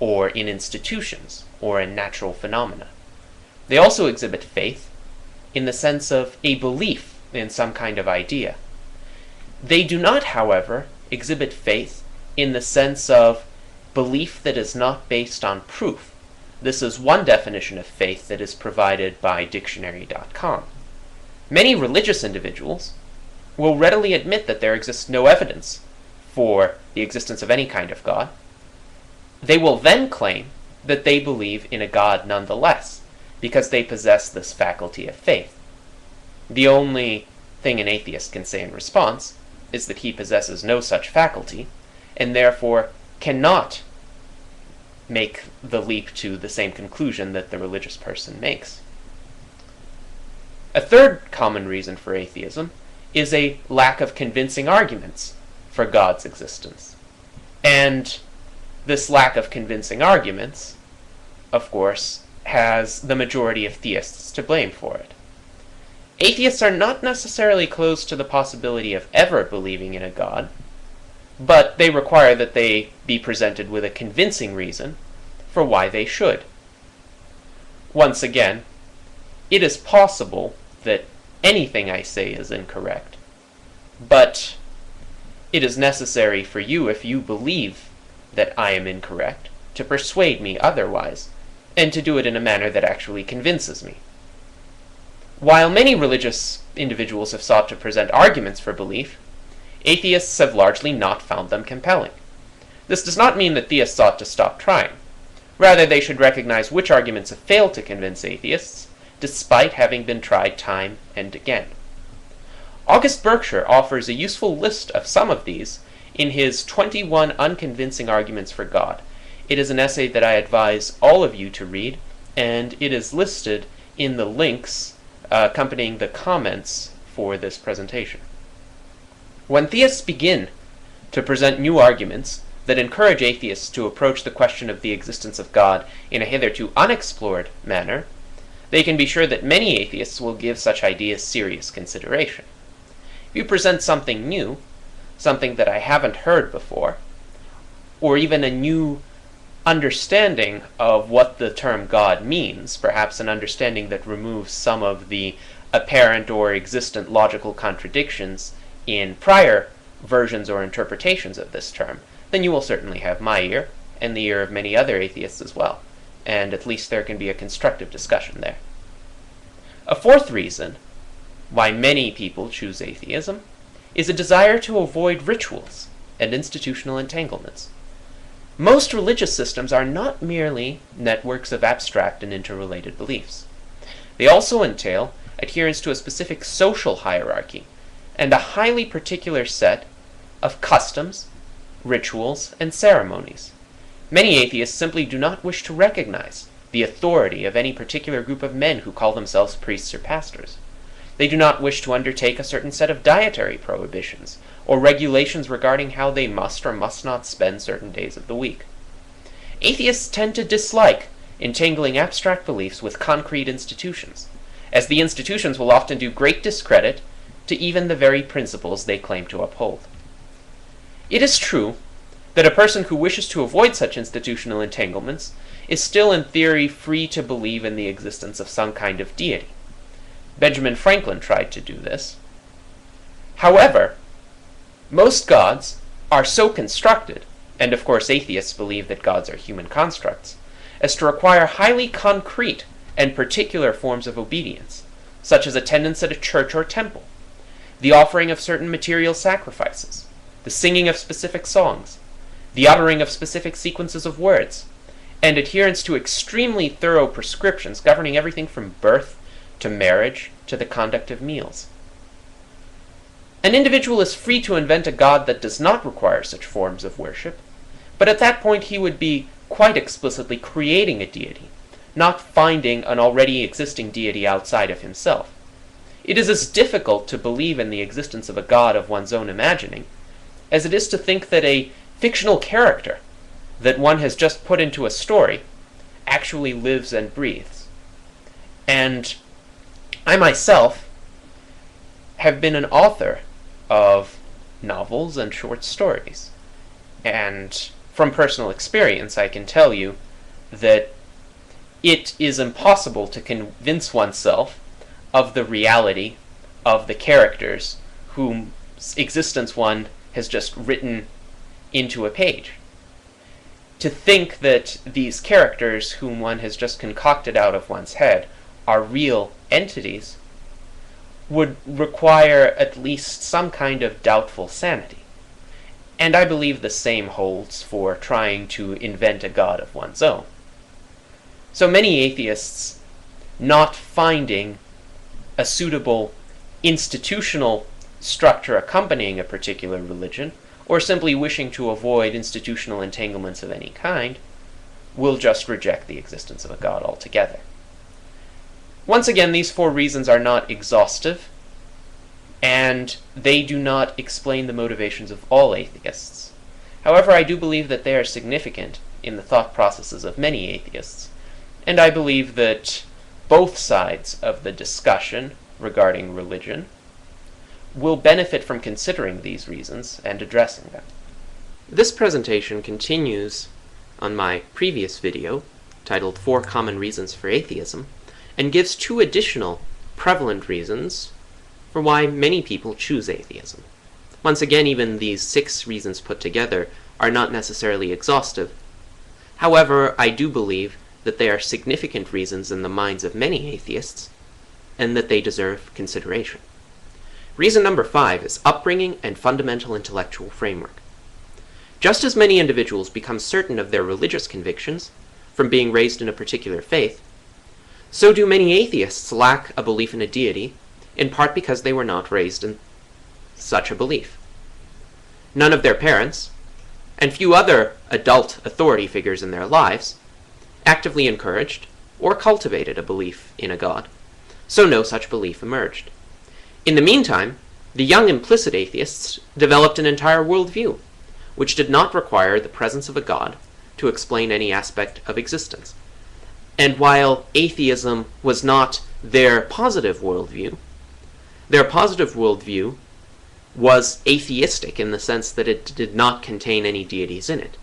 or in institutions, or in natural phenomena. They also exhibit faith in the sense of a belief in some kind of idea. They do not, however, exhibit faith in the sense of belief that is not based on proof. This is one definition of faith that is provided by dictionary.com. Many religious individuals will readily admit that there exists no evidence for the existence of any kind of God. They will then claim that they believe in a God nonetheless, because they possess this faculty of faith. The only thing an atheist can say in response is that he possesses no such faculty, and therefore cannot make the leap to the same conclusion that the religious person makes. A third common reason for atheism is a lack of convincing arguments for God's existence. And this lack of convincing arguments, of course, has the majority of theists to blame for it. Atheists are not necessarily closed to the possibility of ever believing in a God, but they require that they be presented with a convincing reason for why they should. Once again, it is possible that anything I say is incorrect, but it is necessary for you, if you believe that I am incorrect, to persuade me otherwise, and to do it in a manner that actually convinces me. While many religious individuals have sought to present arguments for belief, atheists have largely not found them compelling. This does not mean that theists ought to stop trying. Rather, they should recognize which arguments have failed to convince atheists, despite having been tried time and again. August Berkshire offers a useful list of some of these in his 21 Unconvincing Arguments for God. It is an essay that I advise all of you to read, and it is listed in the links accompanying the comments for this presentation. When theists begin to present new arguments that encourage atheists to approach the question of the existence of God in a hitherto unexplored manner, they can be sure that many atheists will give such ideas serious consideration. If you present something new, something that I haven't heard before, or even a new understanding of what the term God means, perhaps an understanding that removes some of the apparent or existent logical contradictions in prior versions or interpretations of this term, then you will certainly have my ear, and the ear of many other atheists as well, and at least there can be a constructive discussion there. A fourth reason why many people choose atheism is a desire to avoid rituals and institutional entanglements. Most religious systems are not merely networks of abstract and interrelated beliefs. They also entail adherence to a specific social hierarchy and a highly particular set of customs, rituals, and ceremonies. Many atheists simply do not wish to recognize the authority of any particular group of men who call themselves priests or pastors. They do not wish to undertake a certain set of dietary prohibitions or regulations regarding how they must or must not spend certain days of the week. Atheists tend to dislike entangling abstract beliefs with concrete institutions, as the institutions will often do great discredit to even the very principles they claim to uphold. It is true that a person who wishes to avoid such institutional entanglements is still in theory free to believe in the existence of some kind of deity. Benjamin Franklin tried to do this. However, most gods are so constructed, and of course atheists believe that gods are human constructs, as to require highly concrete and particular forms of obedience, such as attendance at a church or temple, the offering of certain material sacrifices, the singing of specific songs, the uttering of specific sequences of words, and adherence to extremely thorough prescriptions governing everything from birth to marriage to the conduct of meals. An individual is free to invent a god that does not require such forms of worship, but at that point he would be quite explicitly creating a deity, not finding an already existing deity outside of himself. It is as difficult to believe in the existence of a god of one's own imagining as it is to think that a fictional character that one has just put into a story actually lives and breathes. And I myself have been an author of novels and short stories, and from personal experience I can tell you that it is impossible to convince oneself of the reality of the characters whose existence one has just written into a page. To think that these characters whom one has just concocted out of one's head are real entities would require at least some kind of doubtful sanity. And I believe the same holds for trying to invent a god of one's own. So many atheists, not finding a suitable institutional structure accompanying a particular religion, or simply wishing to avoid institutional entanglements of any kind, will just reject the existence of a god altogether. Once again, these four reasons are not exhaustive, and they do not explain the motivations of all atheists. However, I do believe that they are significant in the thought processes of many atheists, and I believe that both sides of the discussion regarding religion will benefit from considering these reasons and addressing them. This presentation continues on my previous video, titled 4 Common Reasons for Atheism, and gives 2 additional prevalent reasons for why many people choose atheism. Once again, even these 6 reasons put together are not necessarily exhaustive. However, I do believe that they are significant reasons in the minds of many atheists, and that they deserve consideration. Reason number 5 is upbringing and fundamental intellectual framework. Just as many individuals become certain of their religious convictions from being raised in a particular faith, so do many atheists lack a belief in a deity, in part because they were not raised in such a belief. None of their parents, and few other adult authority figures in their lives, actively encouraged or cultivated a belief in a god, so no such belief emerged. In the meantime, the young implicit atheists developed an entire worldview, which did not require the presence of a god to explain any aspect of existence. And while atheism was not their positive worldview was atheistic in the sense that it did not contain any deities in it.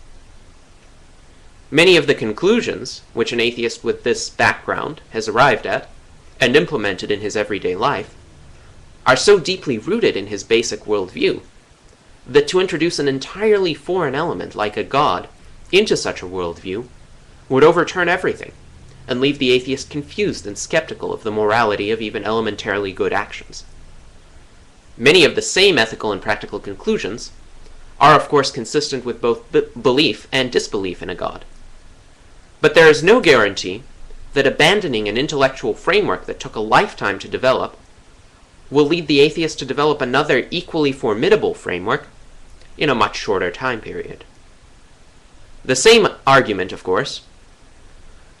Many of the conclusions which an atheist with this background has arrived at and implemented in his everyday life are so deeply rooted in his basic worldview that to introduce an entirely foreign element like a god into such a worldview would overturn everything and leave the atheist confused and skeptical of the morality of even elementarily good actions. Many of the same ethical and practical conclusions are of course consistent with both belief and disbelief in a god. But there is no guarantee that abandoning an intellectual framework that took a lifetime to develop will lead the atheist to develop another equally formidable framework in a much shorter time period. The same argument, of course,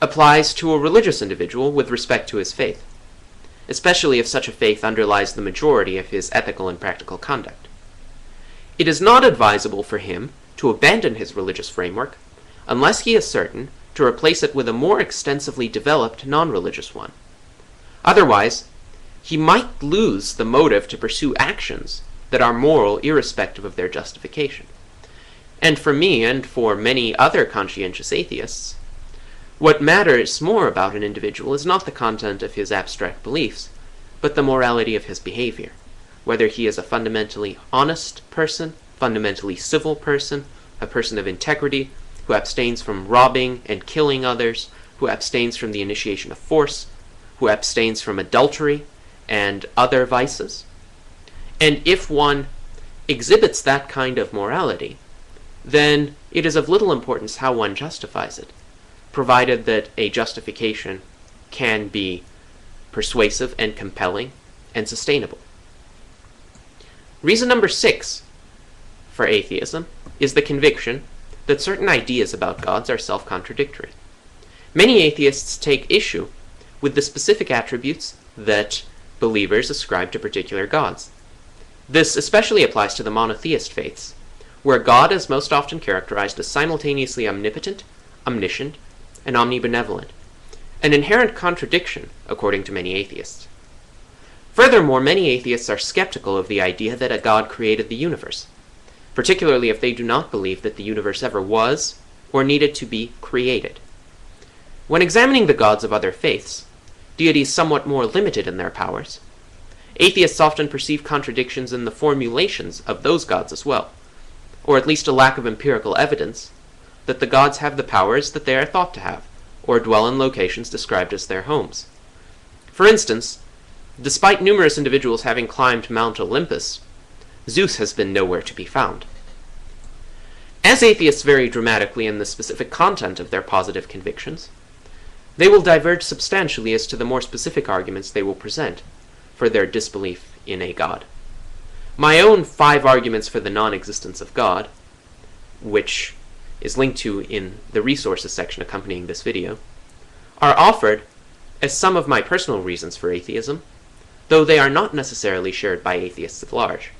applies to a religious individual with respect to his faith, especially if such a faith underlies the majority of his ethical and practical conduct. It is not advisable for him to abandon his religious framework unless he is certain to replace it with a more extensively developed non-religious one. Otherwise, he might lose the motive to pursue actions that are moral irrespective of their justification. And for me, and for many other conscientious atheists, what matters more about an individual is not the content of his abstract beliefs, but the morality of his behavior, whether he is a fundamentally honest person, fundamentally civil person, a person of integrity, who abstains from robbing and killing others, who abstains from the initiation of force, who abstains from adultery and other vices. And if one exhibits that kind of morality, then it is of little importance how one justifies it, provided that a justification can be persuasive and compelling and sustainable. Reason number 6 for atheism is the conviction that certain ideas about gods are self-contradictory. Many atheists take issue with the specific attributes that believers ascribe to particular gods. This especially applies to the monotheist faiths, where God is most often characterized as simultaneously omnipotent, omniscient, and omnibenevolent, an inherent contradiction according to many atheists. Furthermore, many atheists are skeptical of the idea that a God created the universe, particularly if they do not believe that the universe ever was or needed to be created. When examining the gods of other faiths, deities somewhat more limited in their powers, atheists often perceive contradictions in the formulations of those gods as well, or at least a lack of empirical evidence that the gods have the powers that they are thought to have, or dwell in locations described as their homes. For instance, despite numerous individuals having climbed Mount Olympus, Zeus has been nowhere to be found. As atheists vary dramatically in the specific content of their positive convictions, they will diverge substantially as to the more specific arguments they will present for their disbelief in a God. My own 5 arguments for the non-existence of God, which is linked to in the resources section accompanying this video, are offered as some of my personal reasons for atheism, though they are not necessarily shared by atheists at large.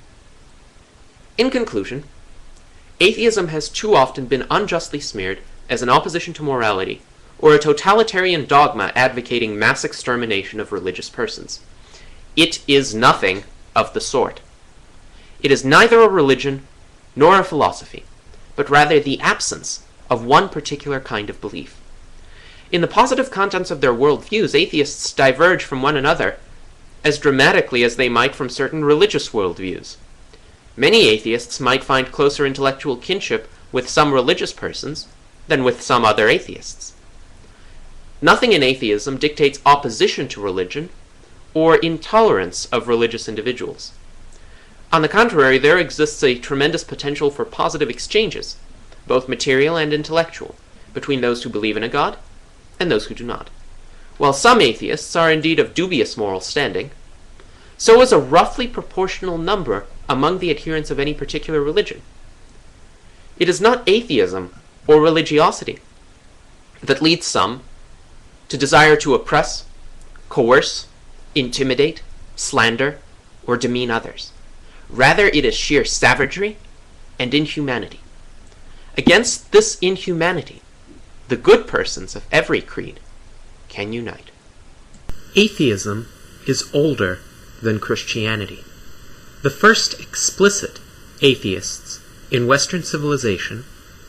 In conclusion, atheism has too often been unjustly smeared as an opposition to morality, or a totalitarian dogma advocating mass extermination of religious persons. It is nothing of the sort. It is neither a religion nor a philosophy, but rather the absence of one particular kind of belief. In the positive contents of their worldviews, atheists diverge from one another as dramatically as they might from certain religious worldviews. Many atheists might find closer intellectual kinship with some religious persons than with some other atheists. Nothing in atheism dictates opposition to religion or intolerance of religious individuals. On the contrary, there exists a tremendous potential for positive exchanges, both material and intellectual, between those who believe in a God and those who do not. While some atheists are indeed of dubious moral standing, so is a roughly proportional number among the adherents of any particular religion. It is not atheism or religiosity that leads some to desire to oppress, coerce, intimidate, slander, or demean others. Rather, it is sheer savagery and inhumanity. Against this inhumanity, the good persons of every creed can unite. Atheism is older than Christianity. The first explicit atheists in Western civilization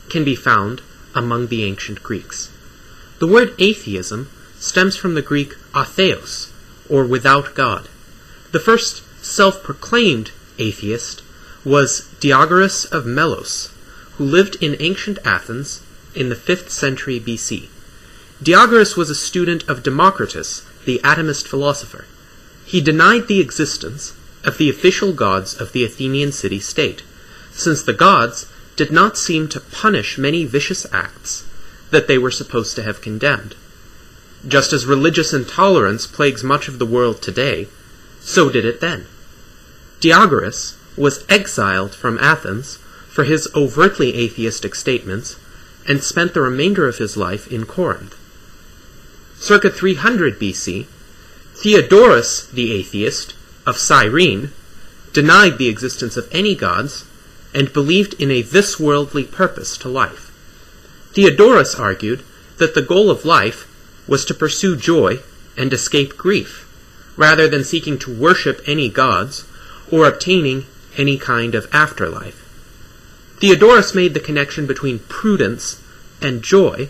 can be found among the ancient Greeks. The word atheism stems from the Greek atheos, or without God. The first self-proclaimed atheist was Diagoras of Melos, who lived in ancient Athens in the 5th century BC. Diagoras was a student of Democritus, the atomist philosopher. He denied the existence of the official gods of the Athenian city-state, since the gods did not seem to punish many vicious acts that they were supposed to have condemned. Just as religious intolerance plagues much of the world today, so did it then. Diagoras was exiled from Athens for his overtly atheistic statements and spent the remainder of his life in Corinth. Circa 300 BC, Theodorus the atheist of Cyrene denied the existence of any gods and believed in a this-worldly purpose to life. Theodorus argued that the goal of life was to pursue joy and escape grief, rather than seeking to worship any gods or obtaining any kind of afterlife. Theodorus made the connection between prudence and joy,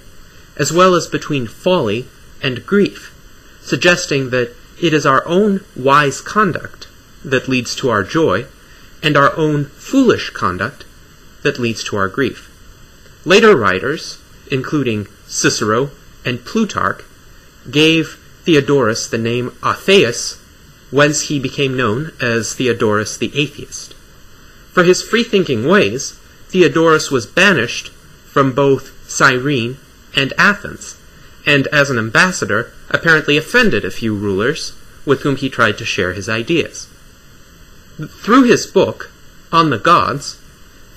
as well as between folly and grief, suggesting that it is our own wise conduct that leads to our joy, and our own foolish conduct that leads to our grief. Later writers, including Cicero and Plutarch gave Theodorus the name Atheist, whence he became known as Theodorus the Atheist. For his free-thinking ways, Theodorus was banished from both Cyrene and Athens, and as an ambassador apparently offended a few rulers with whom he tried to share his ideas. Through his book, On the Gods,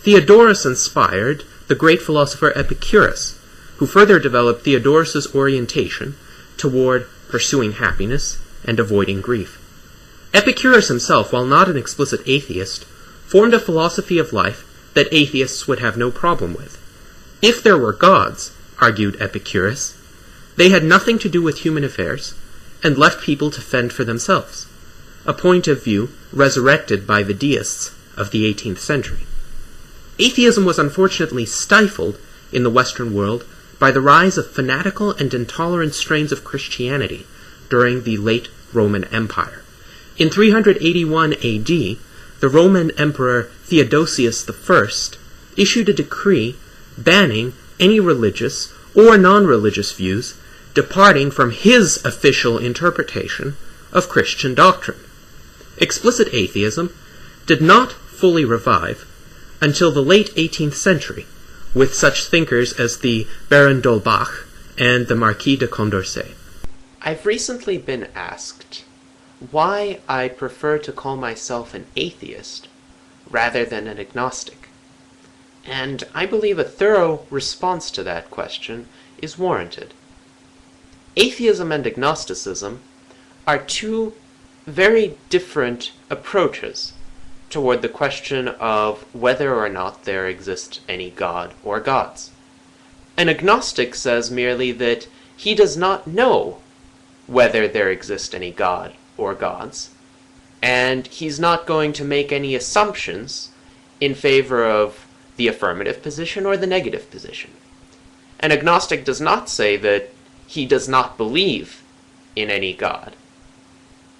Theodorus inspired the great philosopher Epicurus, who further developed Theodorus's orientation toward pursuing happiness and avoiding grief. Epicurus himself, while not an explicit atheist, formed a philosophy of life that atheists would have no problem with. If there were gods, argued Epicurus, they had nothing to do with human affairs and left people to fend for themselves, a point of view resurrected by the deists of the 18th century. Atheism was unfortunately stifled in the Western world by the rise of fanatical and intolerant strains of Christianity during the late Roman Empire. In 381 AD, the Roman Emperor Theodosius I issued a decree banning any religious or non-religious views departing from his official interpretation of Christian doctrine. Explicit atheism did not fully revive until the late 18th century, with such thinkers as the Baron d'Holbach and the Marquis de Condorcet. I've recently been asked why I prefer to call myself an atheist rather than an agnostic, and I believe a thorough response to that question is warranted. Atheism and agnosticism are two very different approaches toward the question of whether or not there exists any god or gods. An agnostic says merely that he does not know whether there exists any god or gods, and he's not going to make any assumptions in favor of the affirmative position or the negative position. An agnostic does not say that he does not believe in any god.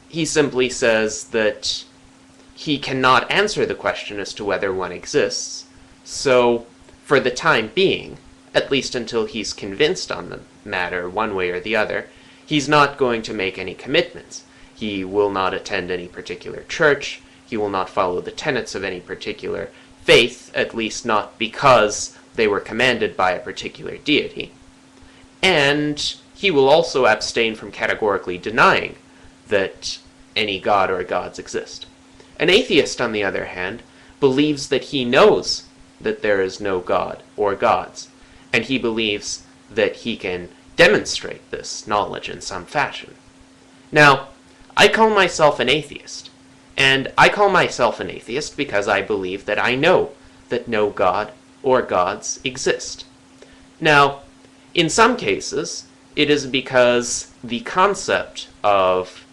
He simply says that he cannot answer the question as to whether one exists, so for the time being, at least until he's convinced on the matter one way or the other, he's not going to make any commitments. He will not attend any particular church, he will not follow the tenets of any particular faith, at least not because they were commanded by a particular deity. And he will also abstain from categorically denying that any god or gods exist. An atheist, on the other hand, believes that he knows that there is no god or gods, and he believes that he can demonstrate this knowledge in some fashion. Now, I call myself an atheist, and I call myself an atheist because I believe that I know that no god or gods exist. Now, in some cases, it is because the concept of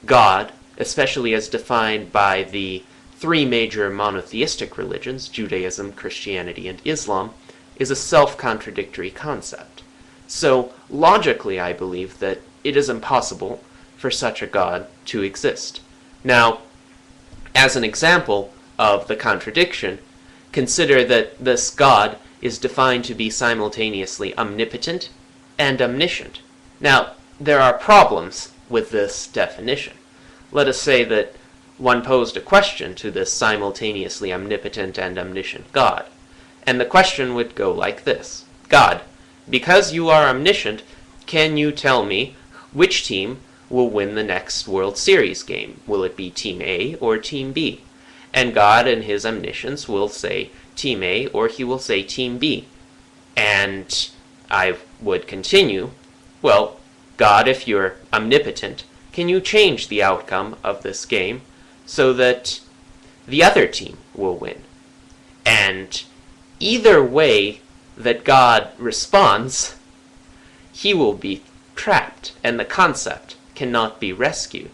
God, especially as defined by the three major monotheistic religions, Judaism, Christianity, and Islam, is a self-contradictory concept. So, logically, I believe that it is impossible for such a God to exist. Now, as an example of the contradiction, consider that this God is defined to be simultaneously omnipotent and omniscient. Now, there are problems with this definition. Let us say that one posed a question to this simultaneously omnipotent and omniscient God, and the question would go like this: God, because you are omniscient, can you tell me which team will win the next World Series game? Will it be Team A or Team B? And God, in his omniscience, will say Team A, or he will say Team B. And I would continue, well, God, if you're omnipotent, can you change the outcome of this game so that the other team will win? And either way that God responds, he will be trapped, and the concept cannot be rescued.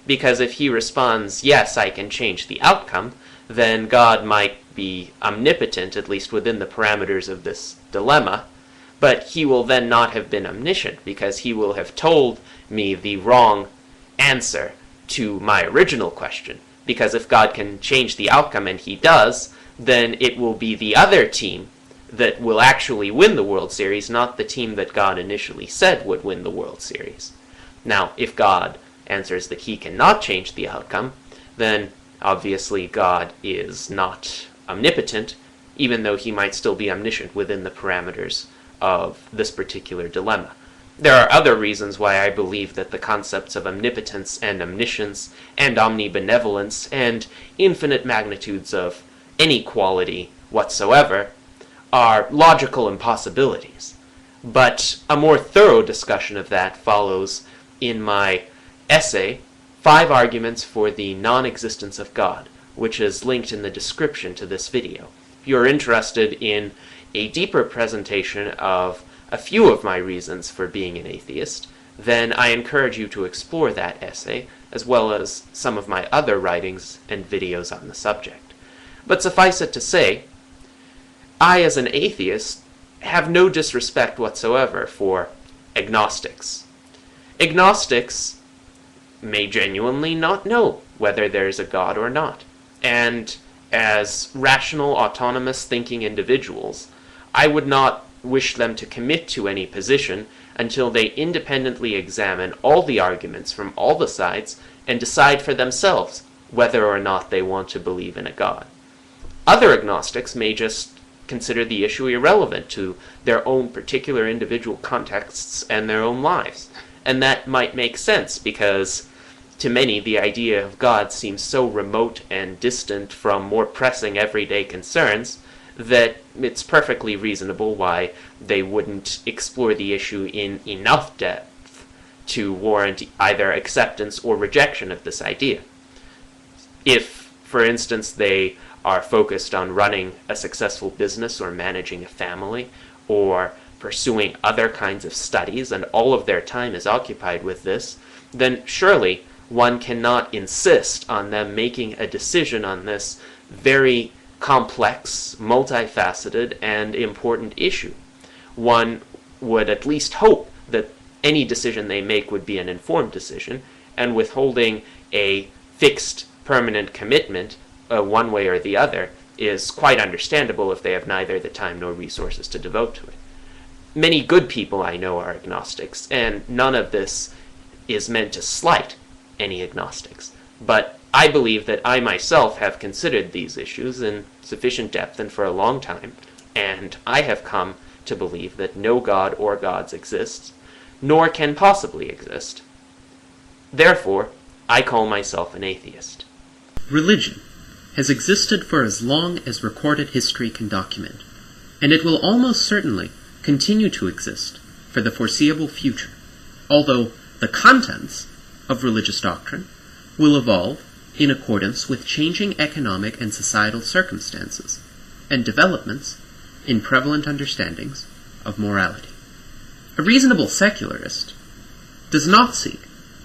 Because if he responds, yes, I can change the outcome, then God might be omnipotent, at least within the parameters of this dilemma, but he will then not have been omniscient, because he will have told me the wrong answer to my original question. Because if God can change the outcome, and he does, then it will be the other team that will actually win the World Series, not the team that God initially said would win the World Series. Now, if God answers that he cannot change the outcome, then obviously God is not omnipotent, even though he might still be omniscient within the parameters of this particular dilemma. There are other reasons why I believe that the concepts of omnipotence and omniscience and omnibenevolence and infinite magnitudes of any quality whatsoever are logical impossibilities. But a more thorough discussion of that follows in my essay, 5 Arguments for the Non-Existence of God, which is linked in the description to this video. If you're interested in a deeper presentation of a few of my reasons for being an atheist, then I encourage you to explore that essay, as well as some of my other writings and videos on the subject. But suffice it to say, I, as an atheist, have no disrespect whatsoever for agnostics. Agnostics may genuinely not know whether there is a God or not, and as rational, autonomous thinking individuals, I would not wish them to commit to any position until they independently examine all the arguments from all the sides and decide for themselves whether or not they want to believe in a God. Other agnostics may just consider the issue irrelevant to their own particular individual contexts and their own lives, and that might make sense because to many the idea of God seems so remote and distant from more pressing everyday concerns that it's perfectly reasonable why they wouldn't explore the issue in enough depth to warrant either acceptance or rejection of this idea. If, for instance, they are focused on running a successful business or managing a family or pursuing other kinds of studies and all of their time is occupied with this, then surely one cannot insist on them making a decision on this very complex, multifaceted, and important issue. One would at least hope that any decision they make would be an informed decision, and withholding a fixed, permanent commitment one way or the other is quite understandable if they have neither the time nor resources to devote to it. Many good people I know are agnostics, and none of this is meant to slight any agnostics. But I believe that I myself have considered these issues in sufficient depth and for a long time, and I have come to believe that no God or gods exists, nor can possibly exist. Therefore, I call myself an atheist. Religion has existed for as long as recorded history can document, and it will almost certainly continue to exist for the foreseeable future, although the contents of religious doctrine will evolve in accordance with changing economic and societal circumstances and developments in prevalent understandings of morality. A reasonable secularist does not seek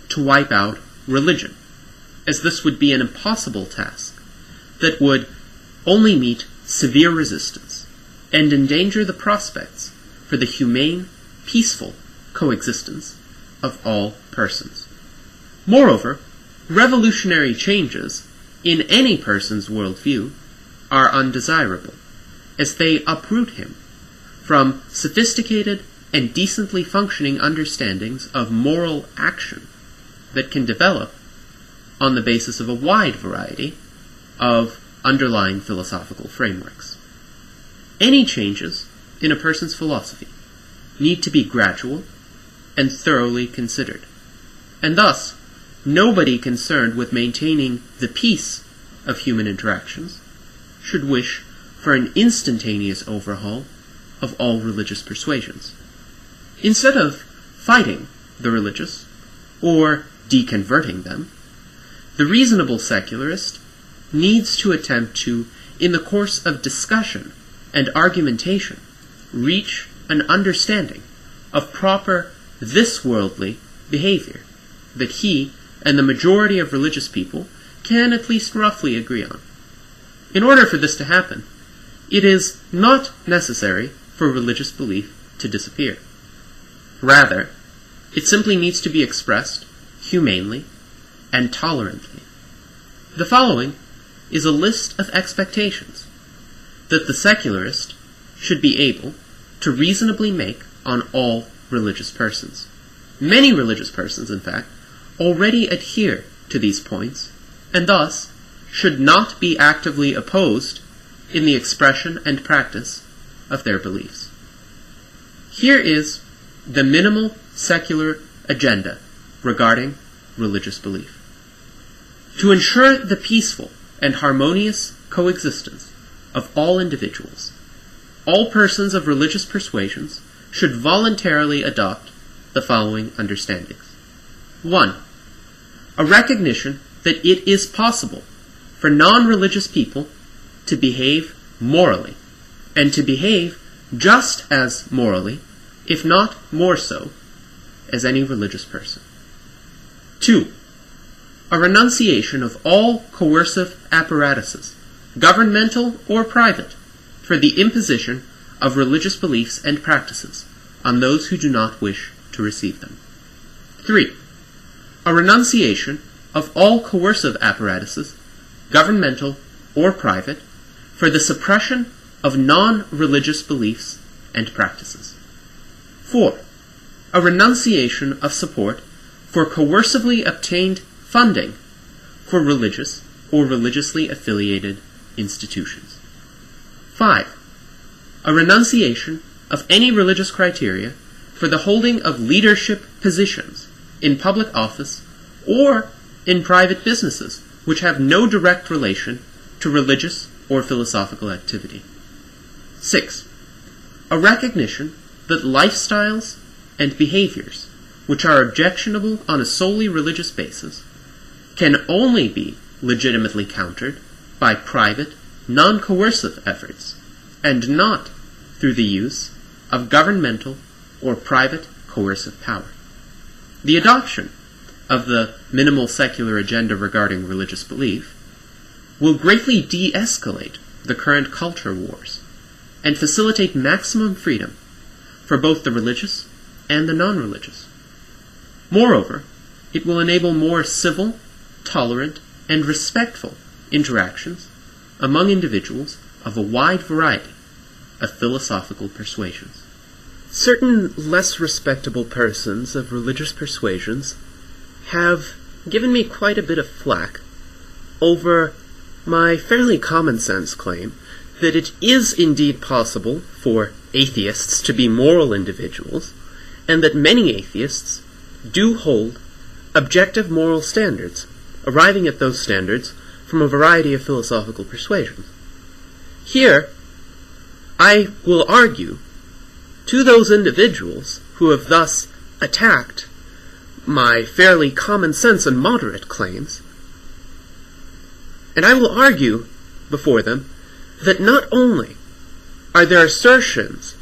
to wipe out religion, as this would be an impossible task that would only meet severe resistance and endanger the prospects for the humane, peaceful coexistence of all persons. Moreover, revolutionary changes in any person's worldview are undesirable, as they uproot him from sophisticated and decently functioning understandings of moral action that can develop on the basis of a wide variety of underlying philosophical frameworks. Any changes in a person's philosophy need to be gradual and thoroughly considered, and thus nobody concerned with maintaining the peace of human interactions should wish for an instantaneous overhaul of all religious persuasions. Instead of fighting the religious or deconverting them, the reasonable secularist needs to attempt to, in the course of discussion and argumentation, reach an understanding of proper this-worldly behavior that he and the majority of religious people can at least roughly agree on. In order for this to happen, it is not necessary for religious belief to disappear. Rather, it simply needs to be expressed humanely and tolerantly. The following is a list of expectations that the secularist should be able to reasonably make on all religious persons. Many religious persons, in fact, already adhere to these points, and thus should not be actively opposed in the expression and practice of their beliefs. Here is the minimal secular agenda regarding religious belief. To ensure the peaceful and harmonious coexistence of all individuals, all persons of religious persuasions should voluntarily adopt the following understandings. 1. A recognition that it is possible for non-religious people to behave morally, and to behave just as morally, if not more so, as any religious person. 2. A renunciation of all coercive apparatuses, governmental or private, for the imposition of religious beliefs and practices on those who do not wish to receive them. 3. A renunciation of all coercive apparatuses, governmental or private, for the suppression of non-religious beliefs and practices. 4. A renunciation of support for coercively obtained funding for religious or religiously affiliated institutions. 5. A renunciation of any religious criteria for the holding of leadership positions in public office or in private businesses which have no direct relation to religious or philosophical activity. 6. A recognition that lifestyles and behaviors which are objectionable on a solely religious basis can only be legitimately countered by private, non-coercive efforts, and not through the use of governmental or private coercive power. The adoption of the minimal secular agenda regarding religious belief will greatly de-escalate the current culture wars and facilitate maximum freedom for both the religious and the non-religious. Moreover, it will enable more civil, tolerant, and respectful interactions among individuals of a wide variety of philosophical persuasions. Certain less respectable persons of religious persuasions have given me quite a bit of flack over my fairly common sense claim that it is indeed possible for atheists to be moral individuals, and that many atheists do hold objective moral standards, arriving at those standards from a variety of philosophical persuasions. Here, I will argue to those individuals who have thus attacked my fairly common sense and moderate claims, and I will argue before them that not only are their assertions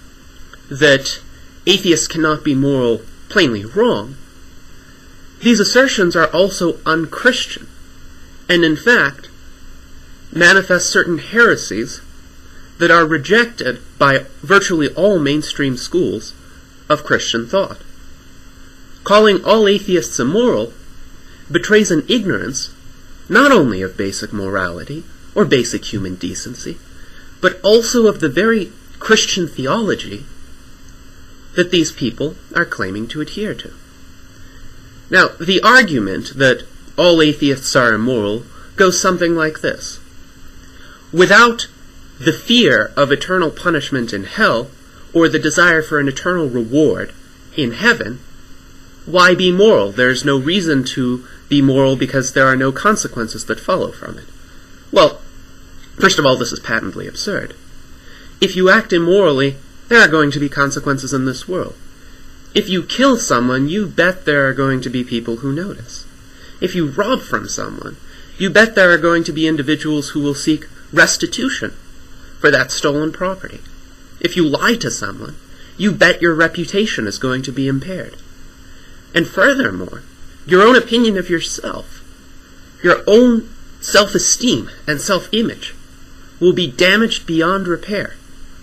that atheists cannot be moral plainly wrong, these assertions are also unchristian, and in fact manifest certain heresies that are rejected by virtually all mainstream schools of Christian thought. Calling all atheists immoral betrays an ignorance not only of basic morality or basic human decency, but also of the very Christian theology that these people are claiming to adhere to. Now, the argument that all atheists are immoral goes something like this. Without the fear of eternal punishment in hell, or the desire for an eternal reward in heaven, why be moral? There's no reason to be moral because there are no consequences that follow from it. Well, first of all, this is patently absurd. If you act immorally, there are going to be consequences in this world. If you kill someone, you bet there are going to be people who notice. If you rob from someone, you bet there are going to be individuals who will seek restitution for that stolen property. If you lie to someone, you bet your reputation is going to be impaired. And furthermore, your own opinion of yourself, your own self-esteem and self-image will be damaged beyond repair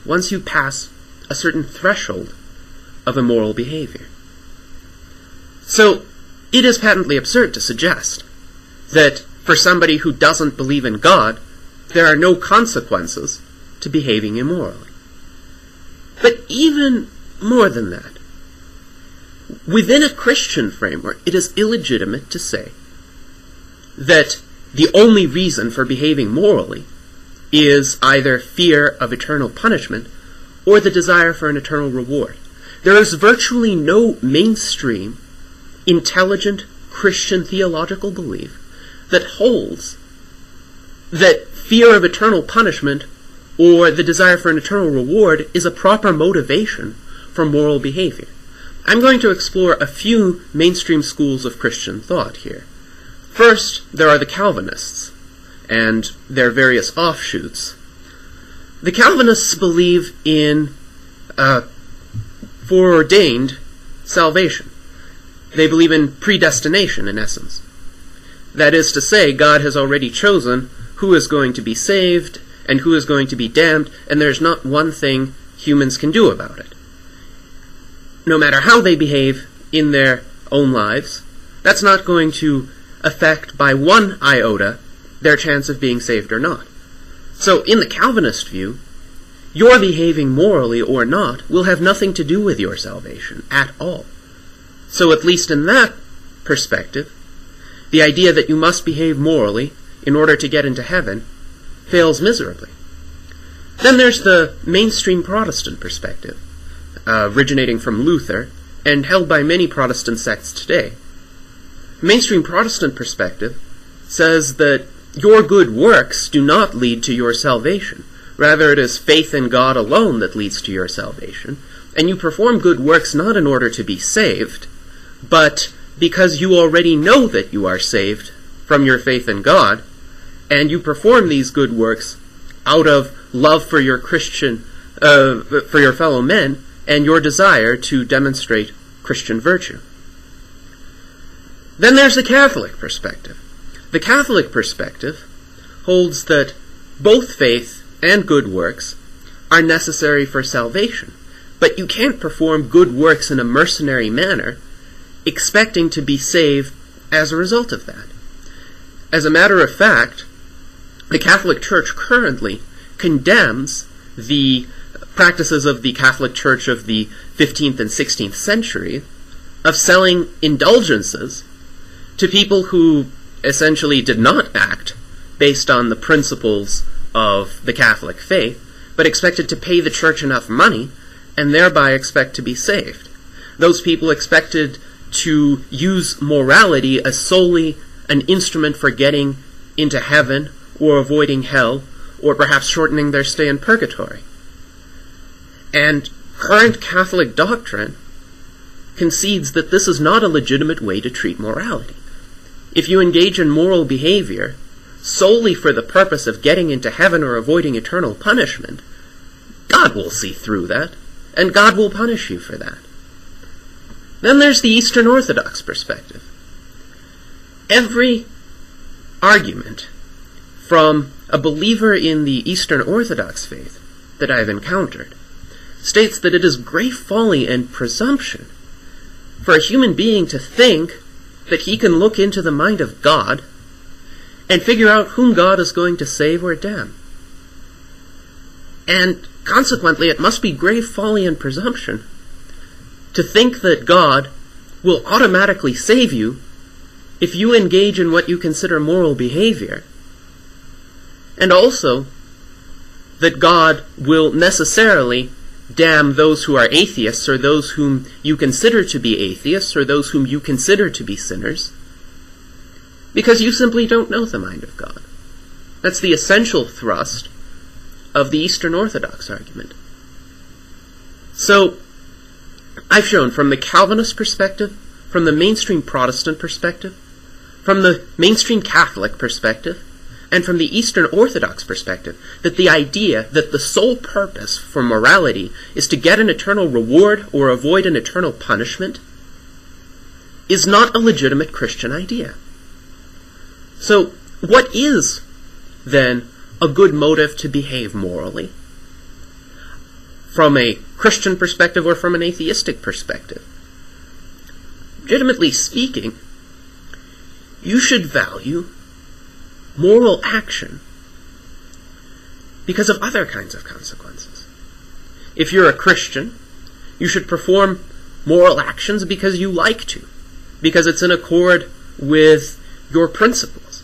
once you pass a certain threshold of immoral behavior. So, it is patently absurd to suggest that for somebody who doesn't believe in God, there are no consequences to behaving immorally. But even more than that, within a Christian framework, it is illegitimate to say that the only reason for behaving morally is either fear of eternal punishment or the desire for an eternal reward. There is virtually no mainstream, intelligent Christian theological belief that holds that fear of eternal punishment or the desire for an eternal reward is a proper motivation for moral behavior. I'm going to explore a few mainstream schools of Christian thought here. First, there are the Calvinists and their various offshoots. The Calvinists believe in foreordained salvation. They believe in predestination, in essence. That is to say, God has already chosen who is going to be saved and who is going to be damned, and there's not one thing humans can do about it. No matter how they behave in their own lives, that's not going to affect by one iota their chance of being saved or not. So in the Calvinist view, your behaving morally or not will have nothing to do with your salvation at all. So at least in that perspective, the idea that you must behave morally in order to get into heaven fails miserably. Then there's the mainstream Protestant perspective, originating from Luther and held by many Protestant sects today. Mainstream Protestant perspective says that your good works do not lead to your salvation. Rather, it is faith in God alone that leads to your salvation, and you perform good works not in order to be saved, but because you already know that you are saved from your faith in God, and you perform these good works out of love for your for your fellow men, and your desire to demonstrate Christian virtue. Then there's the Catholic perspective. The Catholic perspective holds that both faith and good works are necessary for salvation, but you can't perform good works in a mercenary manner expecting to be saved as a result of that. As a matter of fact, the Catholic Church currently condemns the practices of the Catholic Church of the 15th and 16th century of selling indulgences to people who essentially did not act based on the principles of the Catholic faith, but expected to pay the church enough money and thereby expect to be saved. Those people expected to use morality as solely an instrument for getting into heaven or avoiding hell or perhaps shortening their stay in purgatory. And current Catholic doctrine concedes that this is not a legitimate way to treat morality. If you engage in moral behavior solely for the purpose of getting into heaven or avoiding eternal punishment, God will see through that, and God will punish you for that. Then there's the Eastern Orthodox perspective. Every argument from a believer in the Eastern Orthodox faith that I've encountered states that it is great folly and presumption for a human being to think that he can look into the mind of God and figure out whom God is going to save or damn. And consequently, it must be grave folly and presumption to think that God will automatically save you if you engage in what you consider moral behavior, and also that God will necessarily damn those who are atheists or those whom you consider to be atheists or those whom you consider to be sinners, because you simply don't know the mind of God. That's the essential thrust of the Eastern Orthodox argument. So, I've shown from the Calvinist perspective, from the mainstream Protestant perspective, from the mainstream Catholic perspective, and from the Eastern Orthodox perspective, that the idea that the sole purpose for morality is to get an eternal reward or avoid an eternal punishment is not a legitimate Christian idea. So, what is, then, a good motive to behave morally? From a Christian perspective or from an atheistic perspective? Legitimately speaking, you should value moral action because of other kinds of consequences. If you're a Christian, you should perform moral actions because you like to, because it's in accord with your principles,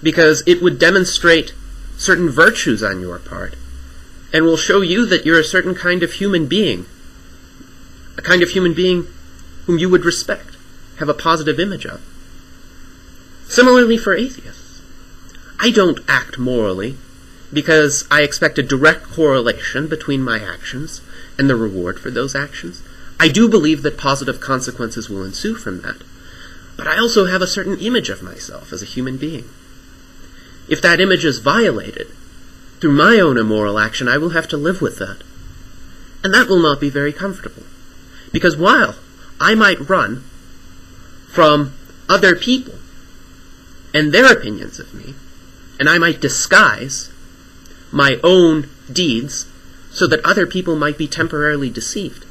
because it would demonstrate certain virtues on your part, and will show you that you're a certain kind of human being, a kind of human being whom you would respect, have a positive image of. Similarly for atheists, I don't act morally because I expect a direct correlation between my actions and the reward for those actions. I do believe that positive consequences will ensue from that, but I also have a certain image of myself as a human being. If that image is violated through my own immoral action, I will have to live with that. And that will not be very comfortable. Because while I might run from other people and their opinions of me, and I might disguise my own deeds so that other people might be temporarily deceived,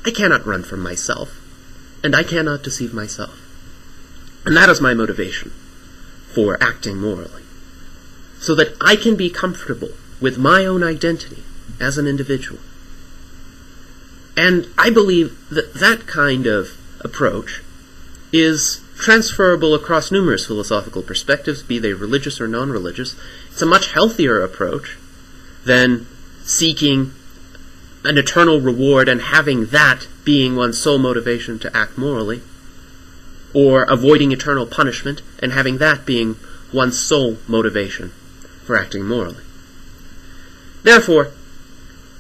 I cannot run from myself, and I cannot deceive myself. And that is my motivation for acting morally, so that I can be comfortable with my own identity as an individual. And I believe that that kind of approach is transferable across numerous philosophical perspectives, be they religious or non-religious. It's a much healthier approach than seeking an eternal reward and having that being one's sole motivation to act morally, or avoiding eternal punishment and having that being one's sole motivation for acting morally. Therefore,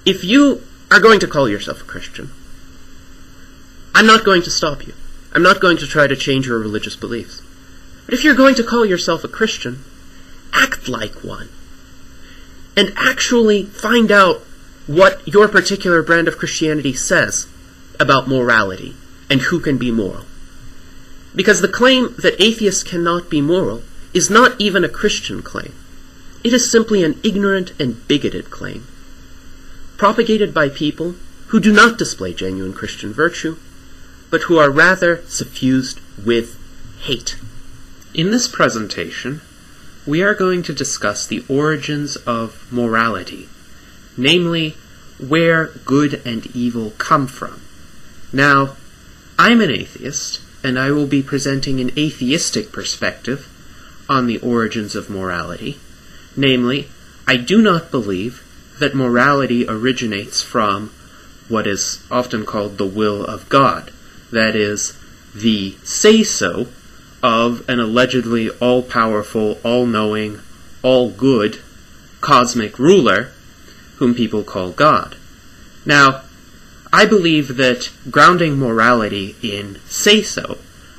if you are going to call yourself a Christian, I'm not going to stop you. I'm not going to try to change your religious beliefs. But if you're going to call yourself a Christian, act like one. And actually find out what your particular brand of Christianity says about morality and who can be moral. Because the claim that atheists cannot be moral is not even a Christian claim. It is simply an ignorant and bigoted claim, propagated by people who do not display genuine Christian virtue, but who are rather suffused with hate. In this presentation, we are going to discuss the origins of morality, namely, where good and evil come from. Now, I'm an atheist, and I will be presenting an atheistic perspective on the origins of morality. Namely, I do not believe that morality originates from what is often called the will of God, that is, the say-so of an allegedly all-powerful, all-knowing, all-good cosmic ruler whom people call God. Now, I believe that grounding morality in say-so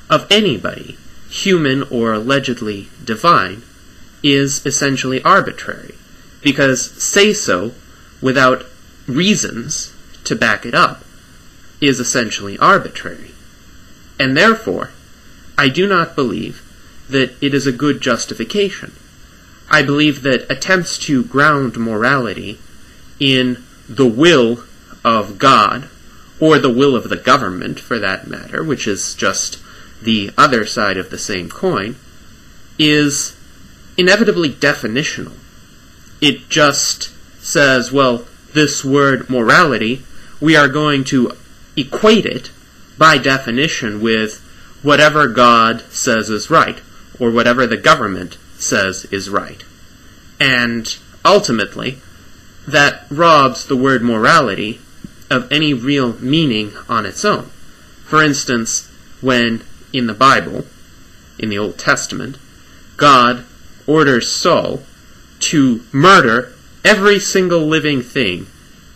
of anybody, human or allegedly divine, is essentially arbitrary, because say-so without reasons to back it up is essentially arbitrary. And therefore, I do not believe that it is a good justification. I believe that attempts to ground morality in the will of God, or the will of the government, for that matter, which is just the other side of the same coin, is inevitably definitional. It just says, well, this word morality, we are going to equate it by definition with whatever God says is right, or whatever the government says is right. And ultimately, that robs the word morality of any real meaning on its own. For instance, when in the Bible, in the Old Testament, God orders Saul to murder every single living thing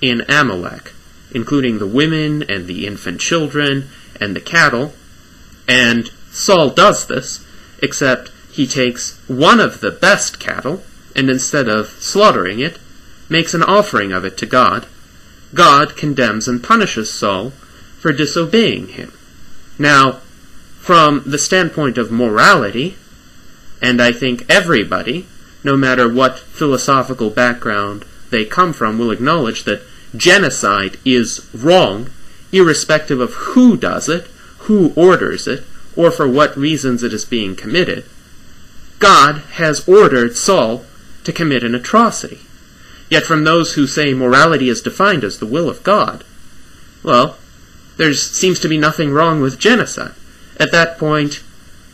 in Amalek, including the women and the infant children and the cattle, and Saul does this, except he takes one of the best cattle, and instead of slaughtering it, makes an offering of it to God. God condemns and punishes Saul for disobeying him. Now, from the standpoint of morality, and I think everybody, no matter what philosophical background they come from, will acknowledge that genocide is wrong, irrespective of who does it, who orders it, or for what reasons it is being committed. God has ordered Saul to commit an atrocity. Yet from those who say morality is defined as the will of God, well, there seems to be nothing wrong with genocide. At that point,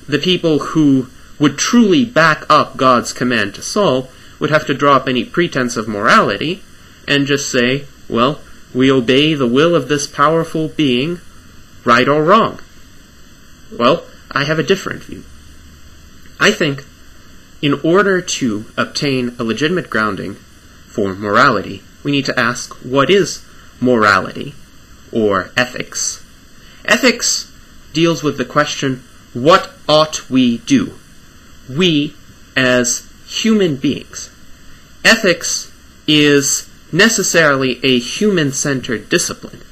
the people who would truly back up God's command to Saul would have to drop any pretense of morality and just say, well, we obey the will of this powerful being, right or wrong. Well, I have a different view. I think in order to obtain a legitimate grounding for morality, we need to ask, what is morality, or ethics? Ethics deals with the question, what ought we do? We, as human beings. Ethics is necessarily a human-centered discipline,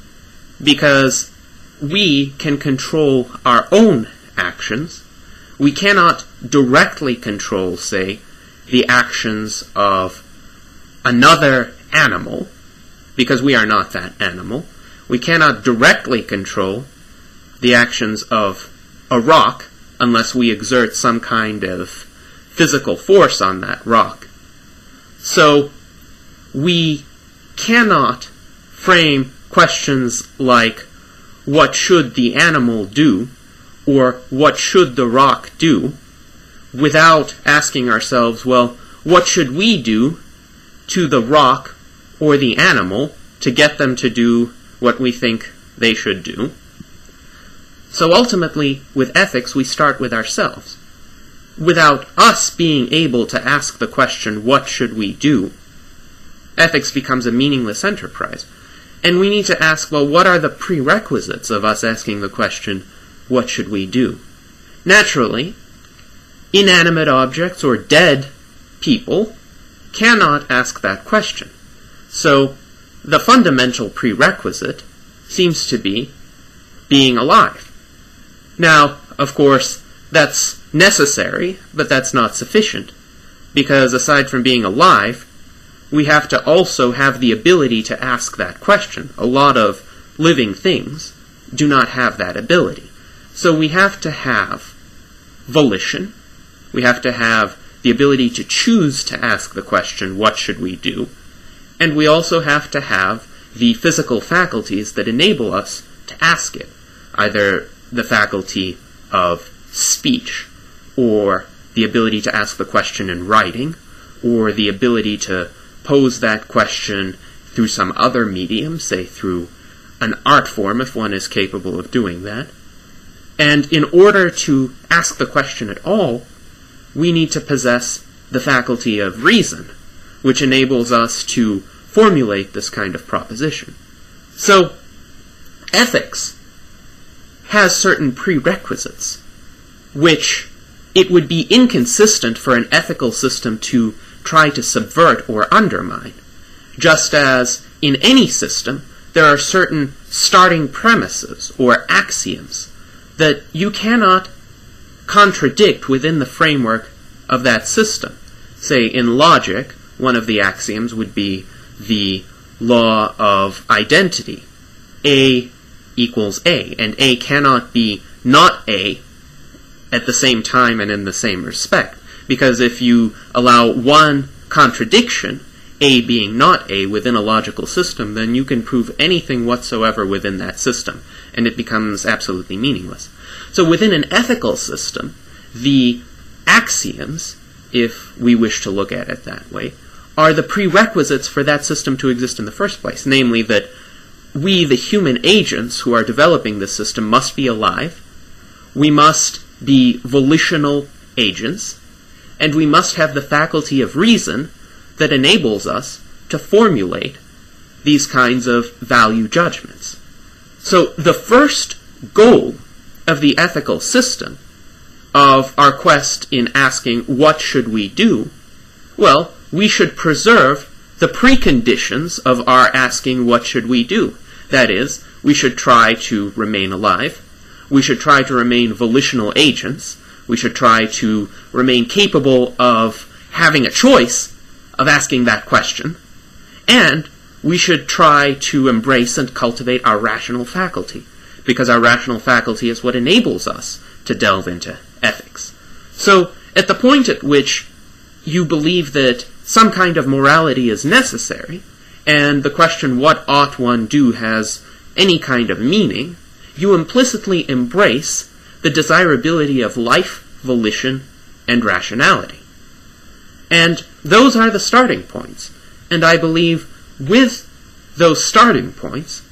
because we can control our own actions. We cannot directly control, say, the actions of another animal, because we are not that animal. We cannot directly control the actions of a rock unless we exert some kind of physical force on that rock. So we cannot frame questions like, what should the animal do, or what should the rock do, without asking ourselves, well, what should we do to the rock or the animal to get them to do what we think they should do? So ultimately, with ethics, we start with ourselves. Without us being able to ask the question, what should we do, ethics becomes a meaningless enterprise. And we need to ask, well, what are the prerequisites of us asking the question, what should we do? Naturally, inanimate objects or dead people cannot ask that question. So the fundamental prerequisite seems to be being alive. Now, of course, that's necessary, but that's not sufficient, because aside from being alive, we have to also have the ability to ask that question. A lot of living things do not have that ability. So we have to have volition. We have to have the ability to choose to ask the question, what should we do? And we also have to have the physical faculties that enable us to ask it, either the faculty of speech, or the ability to ask the question in writing, or the ability to pose that question through some other medium, say through an art form if one is capable of doing that. And in order to ask the question at all, we need to possess the faculty of reason, which enables us to formulate this kind of proposition. So, ethics has certain prerequisites, which it would be inconsistent for an ethical system to try to subvert or undermine. Just as in any system, there are certain starting premises or axioms that you cannot contradict within the framework of that system. Say, in logic, one of the axioms would be the law of identity. A equals A, and A cannot be not A at the same time and in the same respect. Because if you allow one contradiction, A being not A, within a logical system, then you can prove anything whatsoever within that system, and it becomes absolutely meaningless. So within an ethical system, the axioms, if we wish to look at it that way, are the prerequisites for that system to exist in the first place, namely that we, the human agents who are developing this system, must be alive, we must be volitional agents, and we must have the faculty of reason that enables us to formulate these kinds of value judgments. So the first goal of the ethical system, of our quest in asking what should we do, well, we should preserve the preconditions of our asking what should we do. That is, we should try to remain alive, we should try to remain volitional agents, we should try to remain capable of having a choice of asking that question, and we should try to embrace and cultivate our rational faculty, because our rational faculty is what enables us to delve into ethics. So, at the point at which you believe that some kind of morality is necessary, and the question what ought one do has any kind of meaning, you implicitly embrace the desirability of life, volition, and rationality. And those are the starting points. And I believe with those starting points,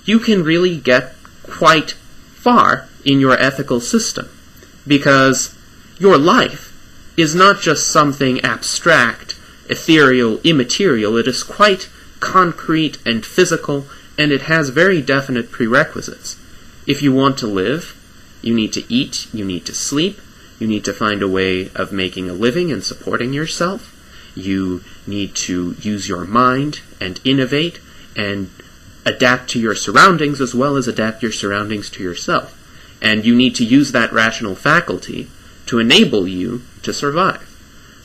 you can really get quite far in your ethical system, because your life is not just something abstract, ethereal, immaterial. It is quite concrete and physical, and it has very definite prerequisites. If you want to live, you need to eat, you need to sleep, you need to find a way of making a living and supporting yourself. You need to use your mind and innovate and adapt to your surroundings as well as adapt your surroundings to yourself. And you need to use that rational faculty to enable you to survive.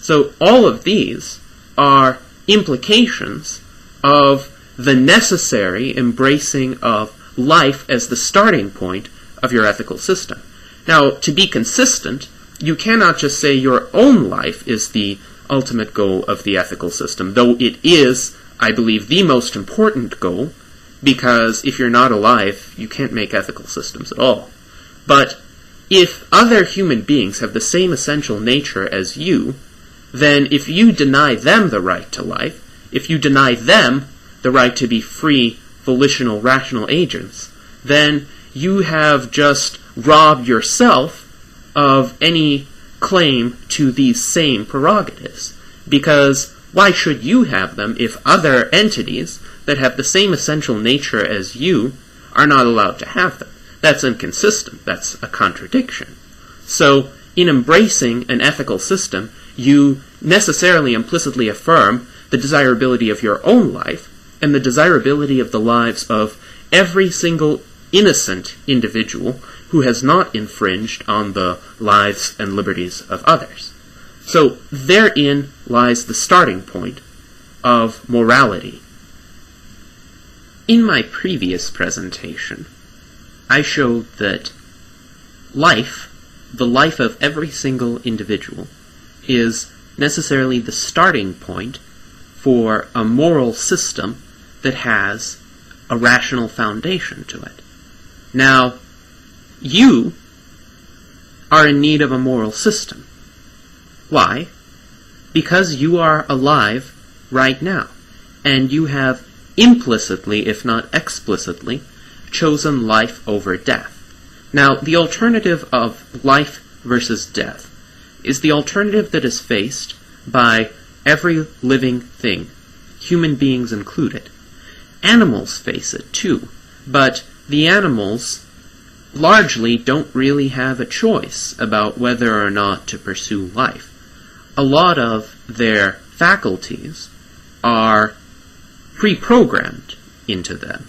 So all of these are implications of the necessary embracing of life as the starting point of your ethical system. Now, to be consistent, you cannot just say your own life is the ultimate goal of the ethical system, though it is, I believe, the most important goal, because if you're not alive, you can't make ethical systems at all. But if other human beings have the same essential nature as you, then if you deny them the right to life, if you deny them the right to be free, volitional, rational agents, then you have just robbed yourself of any claim to these same prerogatives. Because why should you have them if other entities that have the same essential nature as you are not allowed to have them? That's inconsistent. That's a contradiction. So, in embracing an ethical system, you necessarily implicitly affirm the desirability of your own life and the desirability of the lives of every single innocent individual who has not infringed on the lives and liberties of others. So therein lies the starting point of morality. In my previous presentation, I showed that life, the life of every single individual, is necessarily the starting point for a moral system that has a rational foundation to it. Now, you are in need of a moral system. Why? Because you are alive right now, and you have implicitly, if not explicitly, chosen life over death. Now, the alternative of life versus death is the alternative that is faced by every living thing, human beings included. Animals face it too, but the animals largely don't really have a choice about whether or not to pursue life. A lot of their faculties are pre-programmed into them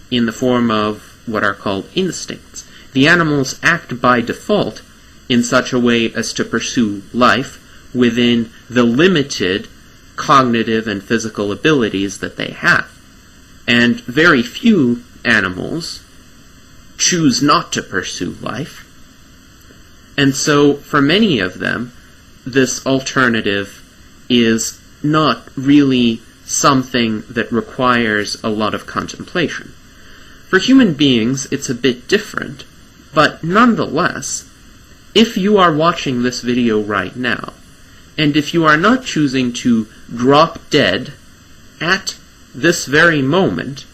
in the form of what are called instincts. The animals act by default in such a way as to pursue life within the limited cognitive and physical abilities that they have. And very few animals choose not to pursue life. And so, for many of them, this alternative is not really something that requires a lot of contemplation. For human beings, it's a bit different, but nonetheless, if you are watching this video right now, and if you are not choosing to drop dead at this very moment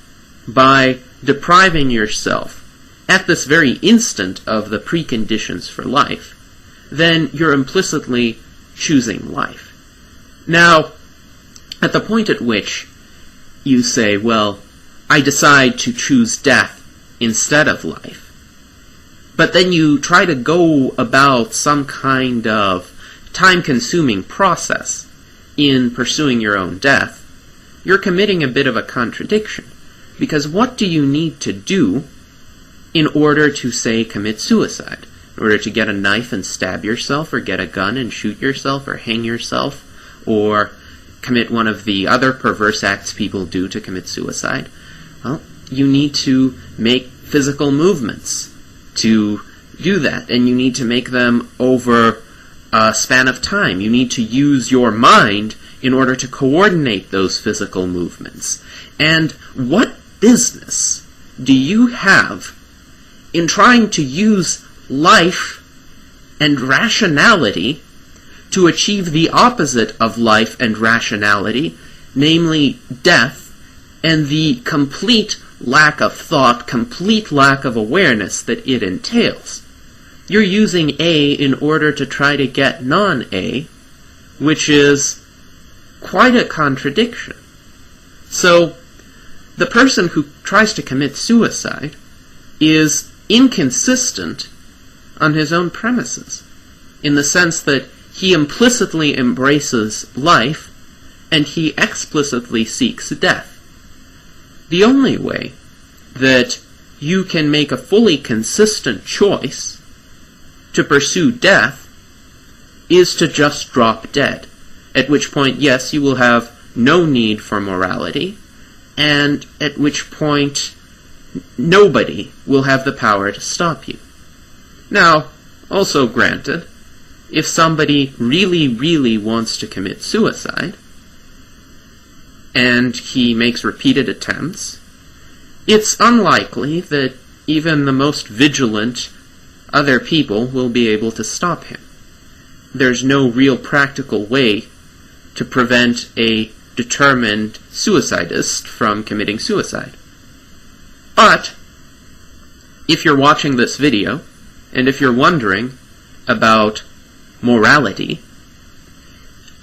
by depriving yourself at this very instant of the preconditions for life, then you're implicitly choosing life. Now, at the point at which you say, well, I decide to choose death instead of life, but then you try to go about some kind of time-consuming process in pursuing your own death, you're committing a bit of a contradiction. Because what do you need to do in order to, say, commit suicide? In order to get a knife and stab yourself, or get a gun and shoot yourself, or hang yourself, or commit one of the other perverse acts people do to commit suicide? Well, you need to make physical movements to do that, and you need to make them over span of time. You need to use your mind in order to coordinate those physical movements. And what business do you have in trying to use life and rationality to achieve the opposite of life and rationality, namely death, and the complete lack of thought, complete lack of awareness that it entails? You're using A in order to try to get non-A, which is quite a contradiction. So, the person who tries to commit suicide is inconsistent on his own premises, in the sense that he implicitly embraces life and he explicitly seeks death. The only way that you can make a fully consistent choice to pursue death is to just drop dead, at which point, yes, you will have no need for morality, and at which point nobody will have the power to stop you. Now, also granted, if somebody really, really wants to commit suicide, and he makes repeated attempts, it's unlikely that even the most vigilant other people will be able to stop him. There's no real practical way to prevent a determined suicidist from committing suicide. But, if you're watching this video, and if you're wondering about morality,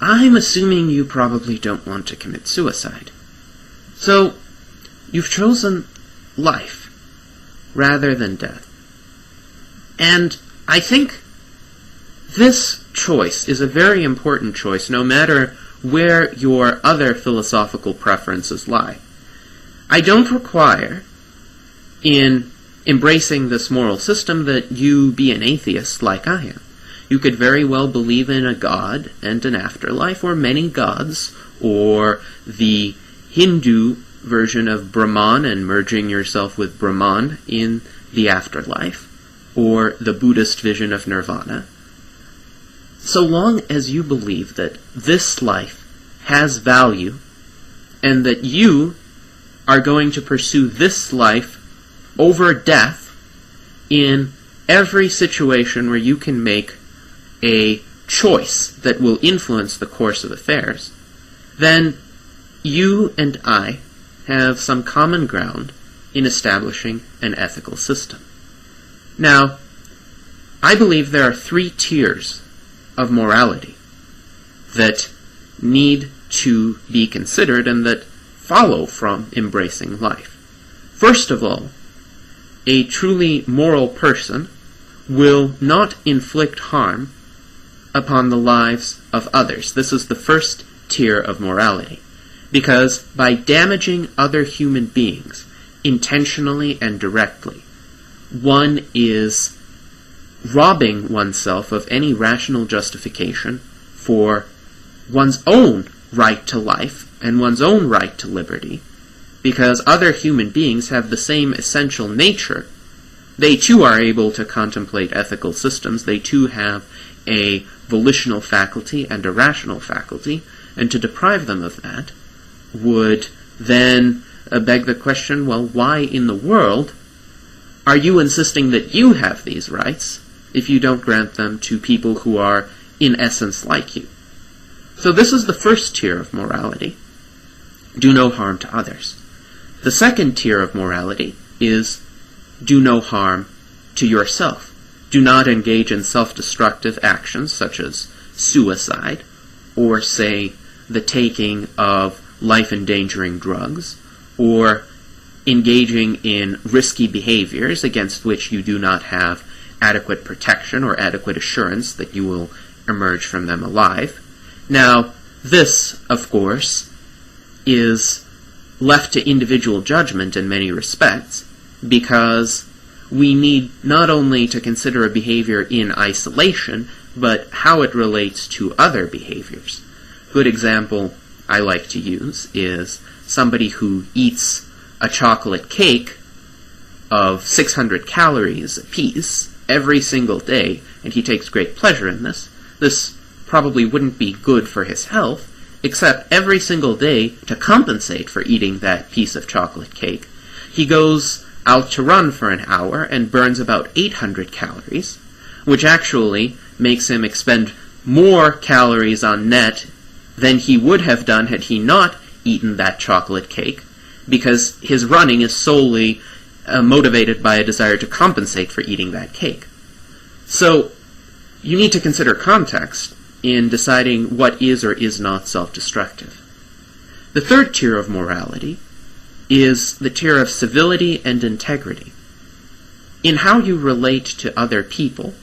I'm assuming you probably don't want to commit suicide. So, you've chosen life rather than death. And I think this choice is a very important choice, no matter where your other philosophical preferences lie. I don't require, in embracing this moral system, that you be an atheist like I am. You could very well believe in a god and an afterlife, or many gods, or the Hindu version of Brahman and merging yourself with Brahman in the afterlife, or the Buddhist vision of nirvana. So long as you believe that this life has value, and that you are going to pursue this life over death in every situation where you can make a choice that will influence the course of affairs, then you and I have some common ground in establishing an ethical system. Now, I believe there are 3 tiers of morality that need to be considered and that follow from embracing life. First of all, a truly moral person will not inflict harm upon the lives of others. This is the first tier of morality, because by damaging other human beings intentionally and directly, one is robbing oneself of any rational justification for one's own right to life and one's own right to liberty, because other human beings have the same essential nature. They too are able to contemplate ethical systems. They too have a volitional faculty and a rational faculty, and to deprive them of that would then beg the question, well, why in the world are you insisting that you have these rights if you don't grant them to people who are in essence like you? So this is the first tier of morality. Do no harm to others. The second tier of morality is do no harm to yourself. Do not engage in self-destructive actions such as suicide, or, say, the taking of life-endangering drugs, or engaging in risky behaviors against which you do not have adequate protection or adequate assurance that you will emerge from them alive. Now, this, of course, is left to individual judgment in many respects, because we need not only to consider a behavior in isolation, but how it relates to other behaviors. Good example I like to use is somebody who eats a chocolate cake of 600 calories a piece every single day, and he takes great pleasure in this. this probably wouldn't be good for his health, except every single day, to compensate for eating that piece of chocolate cake, he goes out to run for an hour and burns about 800 calories, which actually makes him expend more calories on net than he would have done had he not eaten that chocolate cake, because his running is solely motivated by a desire to compensate for eating that cake. So, you need to consider context in deciding what is or is not self-destructive. The third tier of morality is the tier of civility and integrity. In how you relate to other people,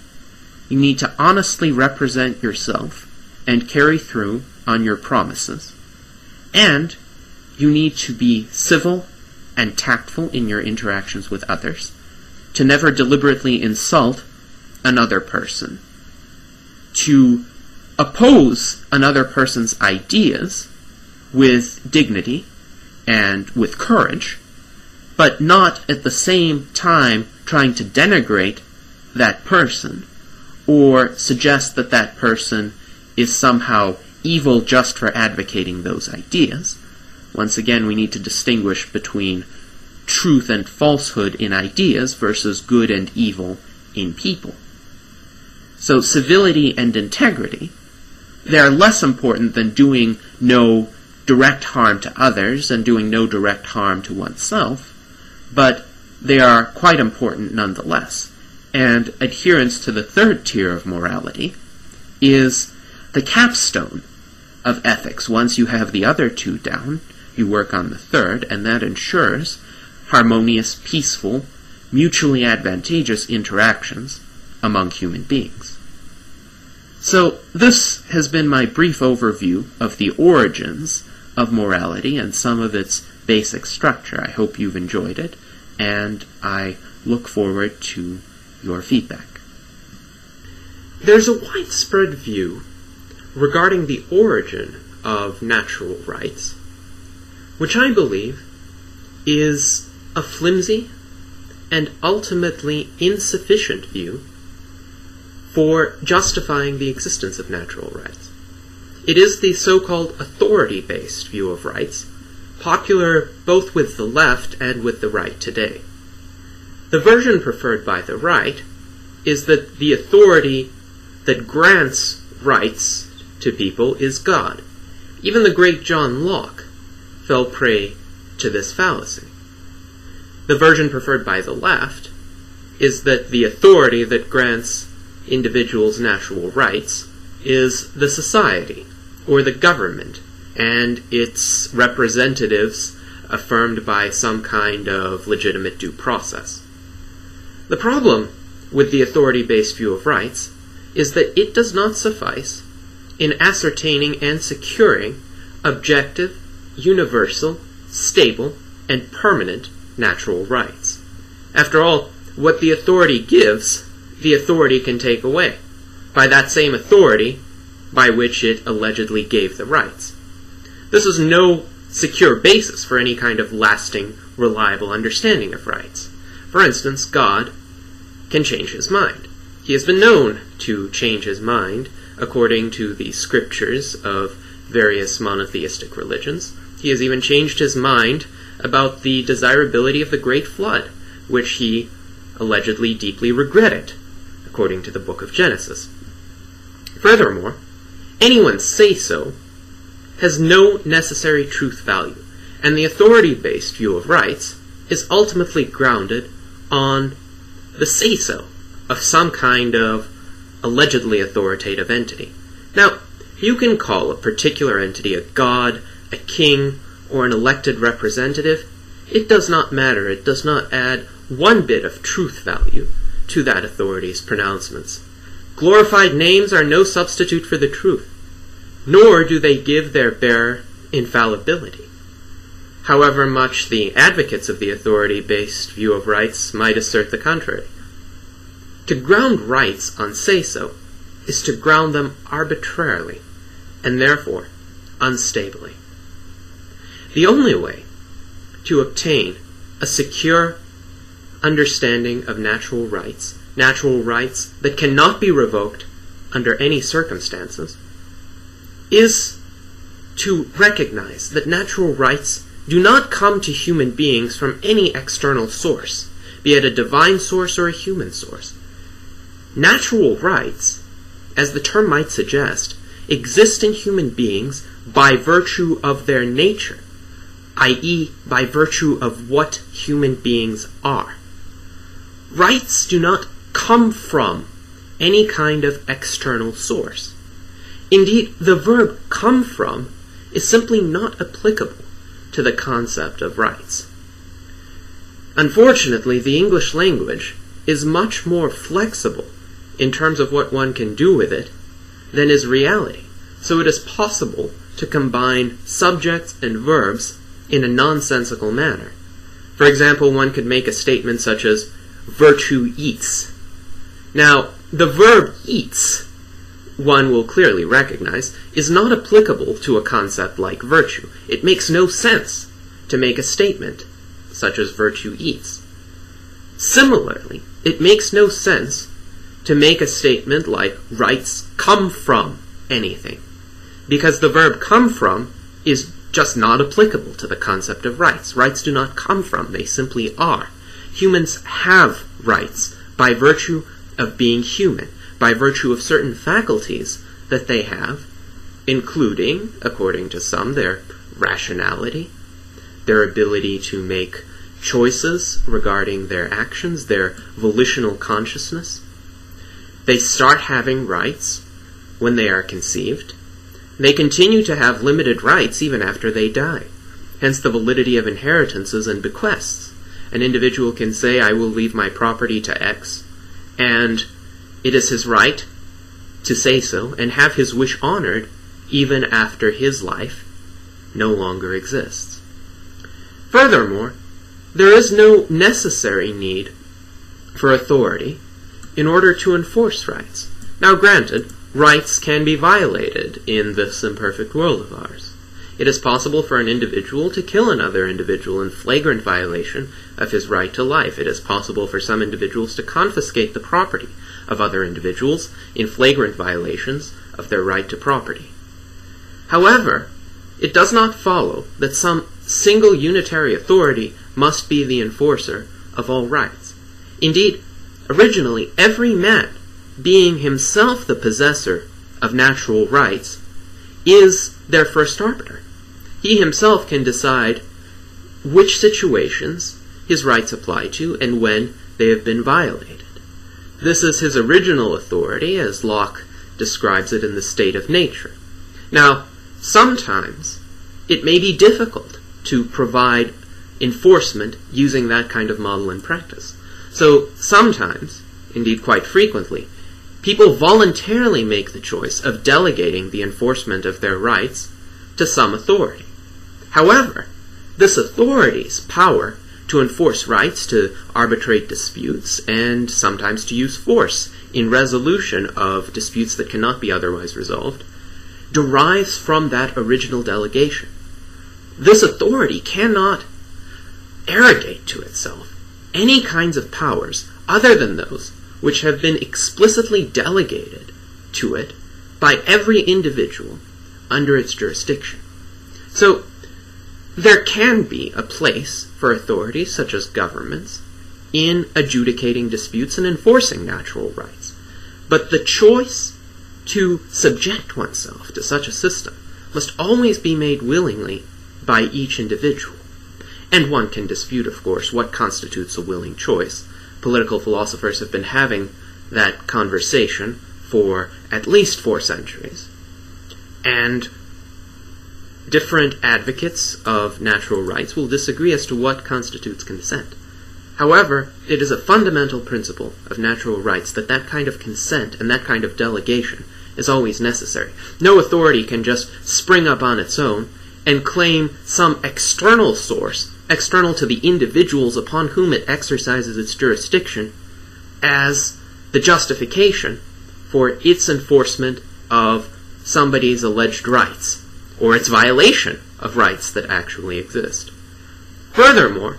you need to honestly represent yourself and carry through on your promises, and you need to be civil and tactful in your interactions with others, to never deliberately insult another person, to oppose another person's ideas with dignity and with courage, but not at the same time trying to denigrate that person or suggest that that person is somehow evil just for advocating those ideas. Once again, we need to distinguish between truth and falsehood in ideas versus good and evil in people. So civility and integrity, they are less important than doing no direct harm to others and doing no direct harm to oneself, but they are quite important nonetheless. And adherence to the third tier of morality is the capstone of ethics. Once you have the other two down, you work on the third, and that ensures harmonious, peaceful, mutually advantageous interactions among human beings. So this has been my brief overview of the origins of morality and some of its basic structure. I hope you've enjoyed it, and I look forward to your feedback. There's a widespread view regarding the origin of natural rights, which I believe is a flimsy and ultimately insufficient view for justifying the existence of natural rights. It is the so-called authority-based view of rights, popular both with the left and with the right today. The version preferred by the right is that the authority that grants rights to people is God. Even the great John Locke fell prey to this fallacy. The version preferred by the left is that the authority that grants individuals natural rights is the society, or the government, and its representatives affirmed by some kind of legitimate due process. The problem with the authority-based view of rights is that it does not suffice in ascertaining and securing objective, universal, stable, and permanent natural rights. After all, what the authority gives, the authority can take away, by that same authority by which it allegedly gave the rights. This is no secure basis for any kind of lasting, reliable understanding of rights. For instance, God can change his mind. He has been known to change his mind according to the scriptures of various monotheistic religions. He has even changed his mind about the desirability of the Great Flood, which he allegedly deeply regretted, according to the book of Genesis. Furthermore, anyone's say-so has no necessary truth value, and the authority-based view of rights is ultimately grounded on the say-so of some kind of allegedly authoritative entity. Now, you can call a particular entity a god, a king, or an elected representative. It does not matter. It does not add one bit of truth value to that authority's pronouncements. Glorified names are no substitute for the truth, nor do they give their bearer infallibility. However much the advocates of the authority-based view of rights might assert the contrary. To ground rights on say-so is to ground them arbitrarily, and therefore unstably. The only way to obtain a secure understanding of natural rights that cannot be revoked under any circumstances, is to recognize that natural rights do not come to human beings from any external source, be it a divine source or a human source. Natural rights, as the term might suggest, exist in human beings by virtue of their nature, i.e., by virtue of what human beings are. Rights do not come from any kind of external source. Indeed, the verb come from is simply not applicable to the concept of rights. Unfortunately, the English language is much more flexible in terms of what one can do with it than is reality, so it is possible to combine subjects and verbs in a nonsensical manner. For example, one could make a statement such as, virtue eats. Now, the verb eats, one will clearly recognize, is not applicable to a concept like virtue. It makes no sense to make a statement such as virtue eats. Similarly, it makes no sense to make a statement like rights come from anything, because the verb come from is just not applicable to the concept of rights. Rights do not come from, they simply are. Humans have rights by virtue of being human, by virtue of certain faculties that they have, including, according to some, their rationality, their ability to make choices regarding their actions, their volitional consciousness. They start having rights when they are conceived. They continue to have limited rights even after they die, hence the validity of inheritances and bequests. An individual can say, I will leave my property to X, and it is his right to say so and have his wish honored even after his life no longer exists. Furthermore, there is no necessary need for authority in order to enforce rights. Now granted, rights can be violated in this imperfect world of ours. It is possible for an individual to kill another individual in flagrant violation of his right to life. It is possible for some individuals to confiscate the property of other individuals in flagrant violations of their right to property. However, it does not follow that some single unitary authority must be the enforcer of all rights. Indeed, originally, every man, being himself the possessor of natural rights, is their first arbiter. He himself can decide which situations his rights apply to and when they have been violated. This is his original authority, as Locke describes it in The State of Nature. Now, sometimes it may be difficult to provide enforcement using that kind of model in practice. So sometimes, indeed quite frequently, people voluntarily make the choice of delegating the enforcement of their rights to some authority. However, this authority's power to enforce rights, to arbitrate disputes, and sometimes to use force in resolution of disputes that cannot be otherwise resolved, derives from that original delegation. This authority cannot arrogate to itself any kinds of powers other than those which have been explicitly delegated to it by every individual under its jurisdiction. So, there can be a place for authorities, such as governments, in adjudicating disputes and enforcing natural rights. But the choice to subject oneself to such a system must always be made willingly by each individual. And one can dispute, of course, what constitutes a willing choice. Political philosophers have been having that conversation for at least 4 centuries. And different advocates of natural rights will disagree as to what constitutes consent. However, it is a fundamental principle of natural rights that that kind of consent and that kind of delegation is always necessary. No authority can just spring up on its own and claim some external source, external to the individuals upon whom it exercises its jurisdiction, as the justification for its enforcement of somebody's alleged rights, or its violation of rights that actually exist. Furthermore,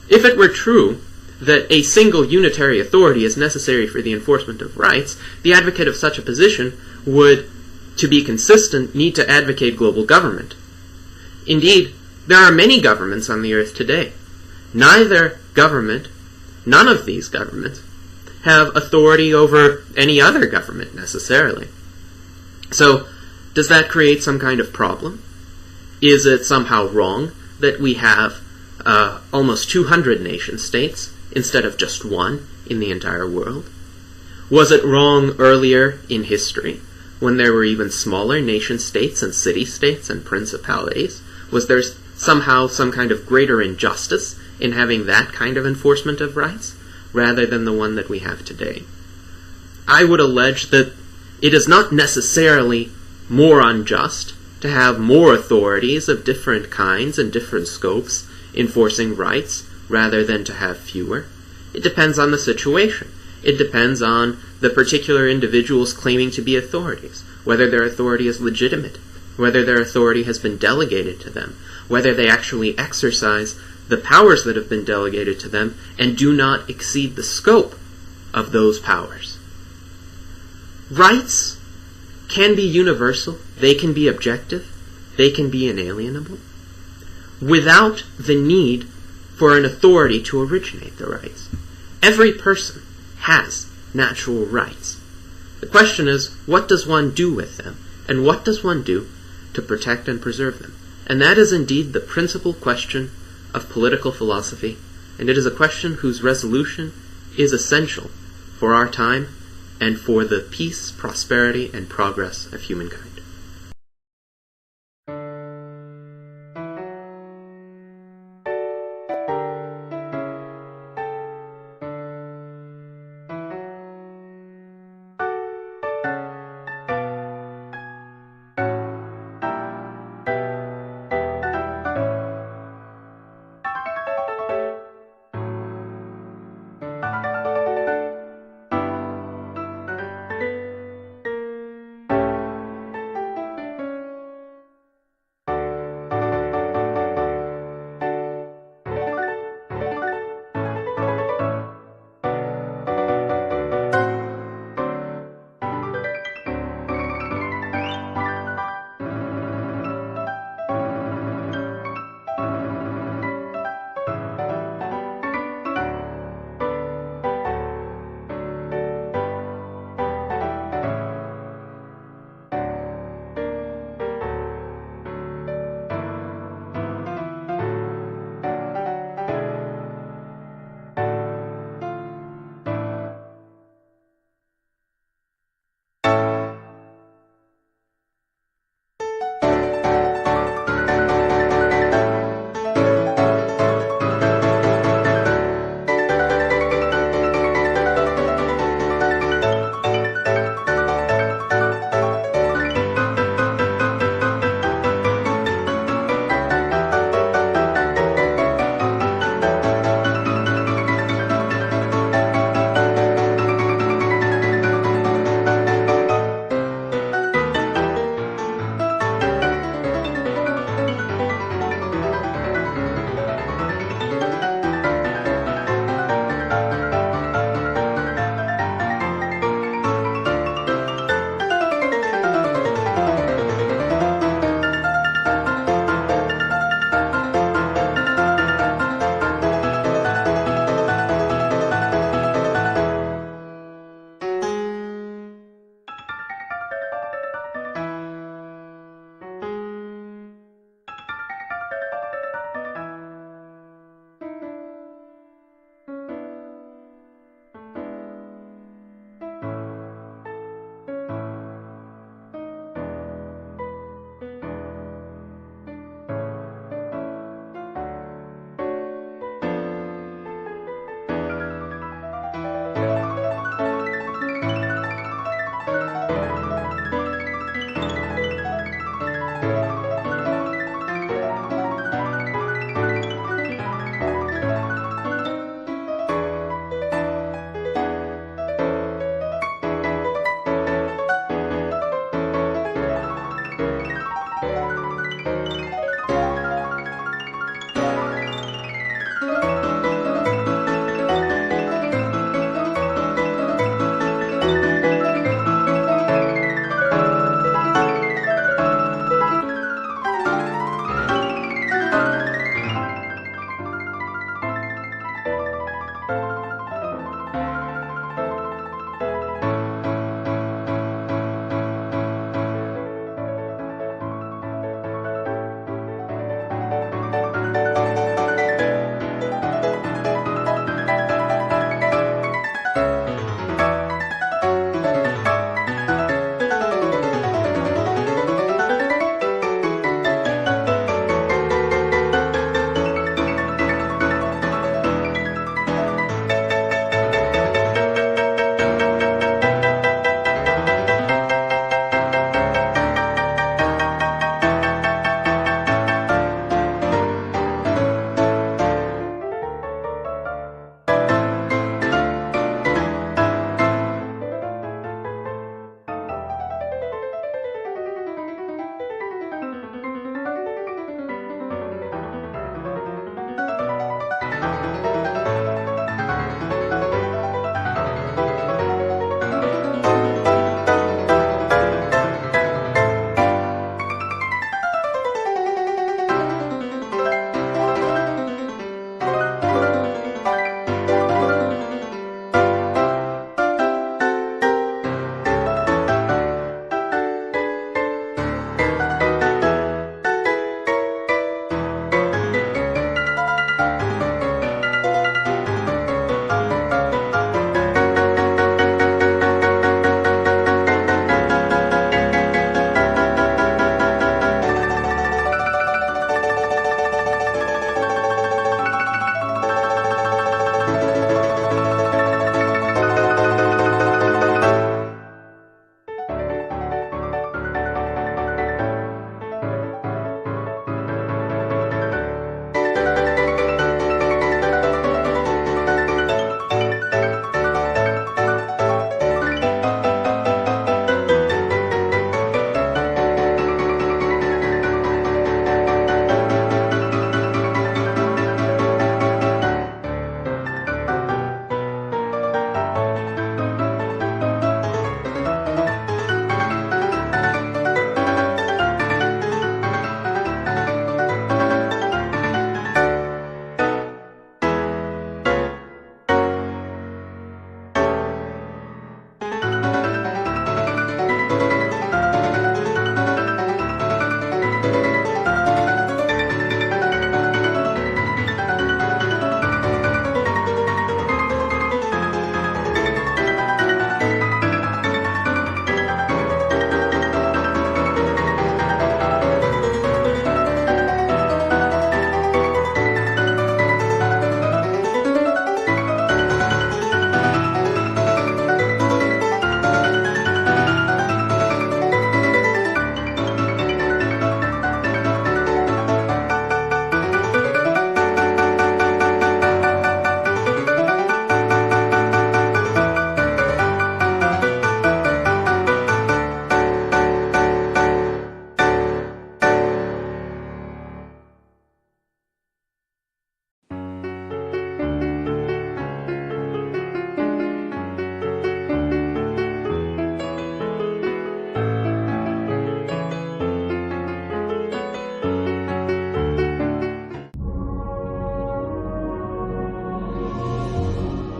if it were true that a single unitary authority is necessary for the enforcement of rights, the advocate of such a position would, to be consistent, need to advocate global government. Indeed, there are many governments on the earth today. None of these governments, have authority over any other government necessarily. So, does that create some kind of problem? Is it somehow wrong that we have almost 200 nation-states instead of just one in the entire world? Was it wrong earlier in history, when there were even smaller nation-states and city-states and principalities? Was there somehow some kind of greater injustice in having that kind of enforcement of rights, rather than the one that we have today? I would allege that it is not necessarily more unjust to have more authorities of different kinds and different scopes enforcing rights rather than to have fewer. It depends on the situation. It depends on the particular individuals claiming to be authorities, whether their authority is legitimate, whether their authority has been delegated to them, whether they actually exercise the powers that have been delegated to them and do not exceed the scope of those powers. Rights can be universal, they can be objective, they can be inalienable, without the need for an authority to originate the rights. Every person has natural rights. The question is, what does one do with them, and what does one do to protect and preserve them? And that is indeed the principal question of political philosophy, and it is a question whose resolution is essential for our time and for the peace, prosperity, and progress of humankind.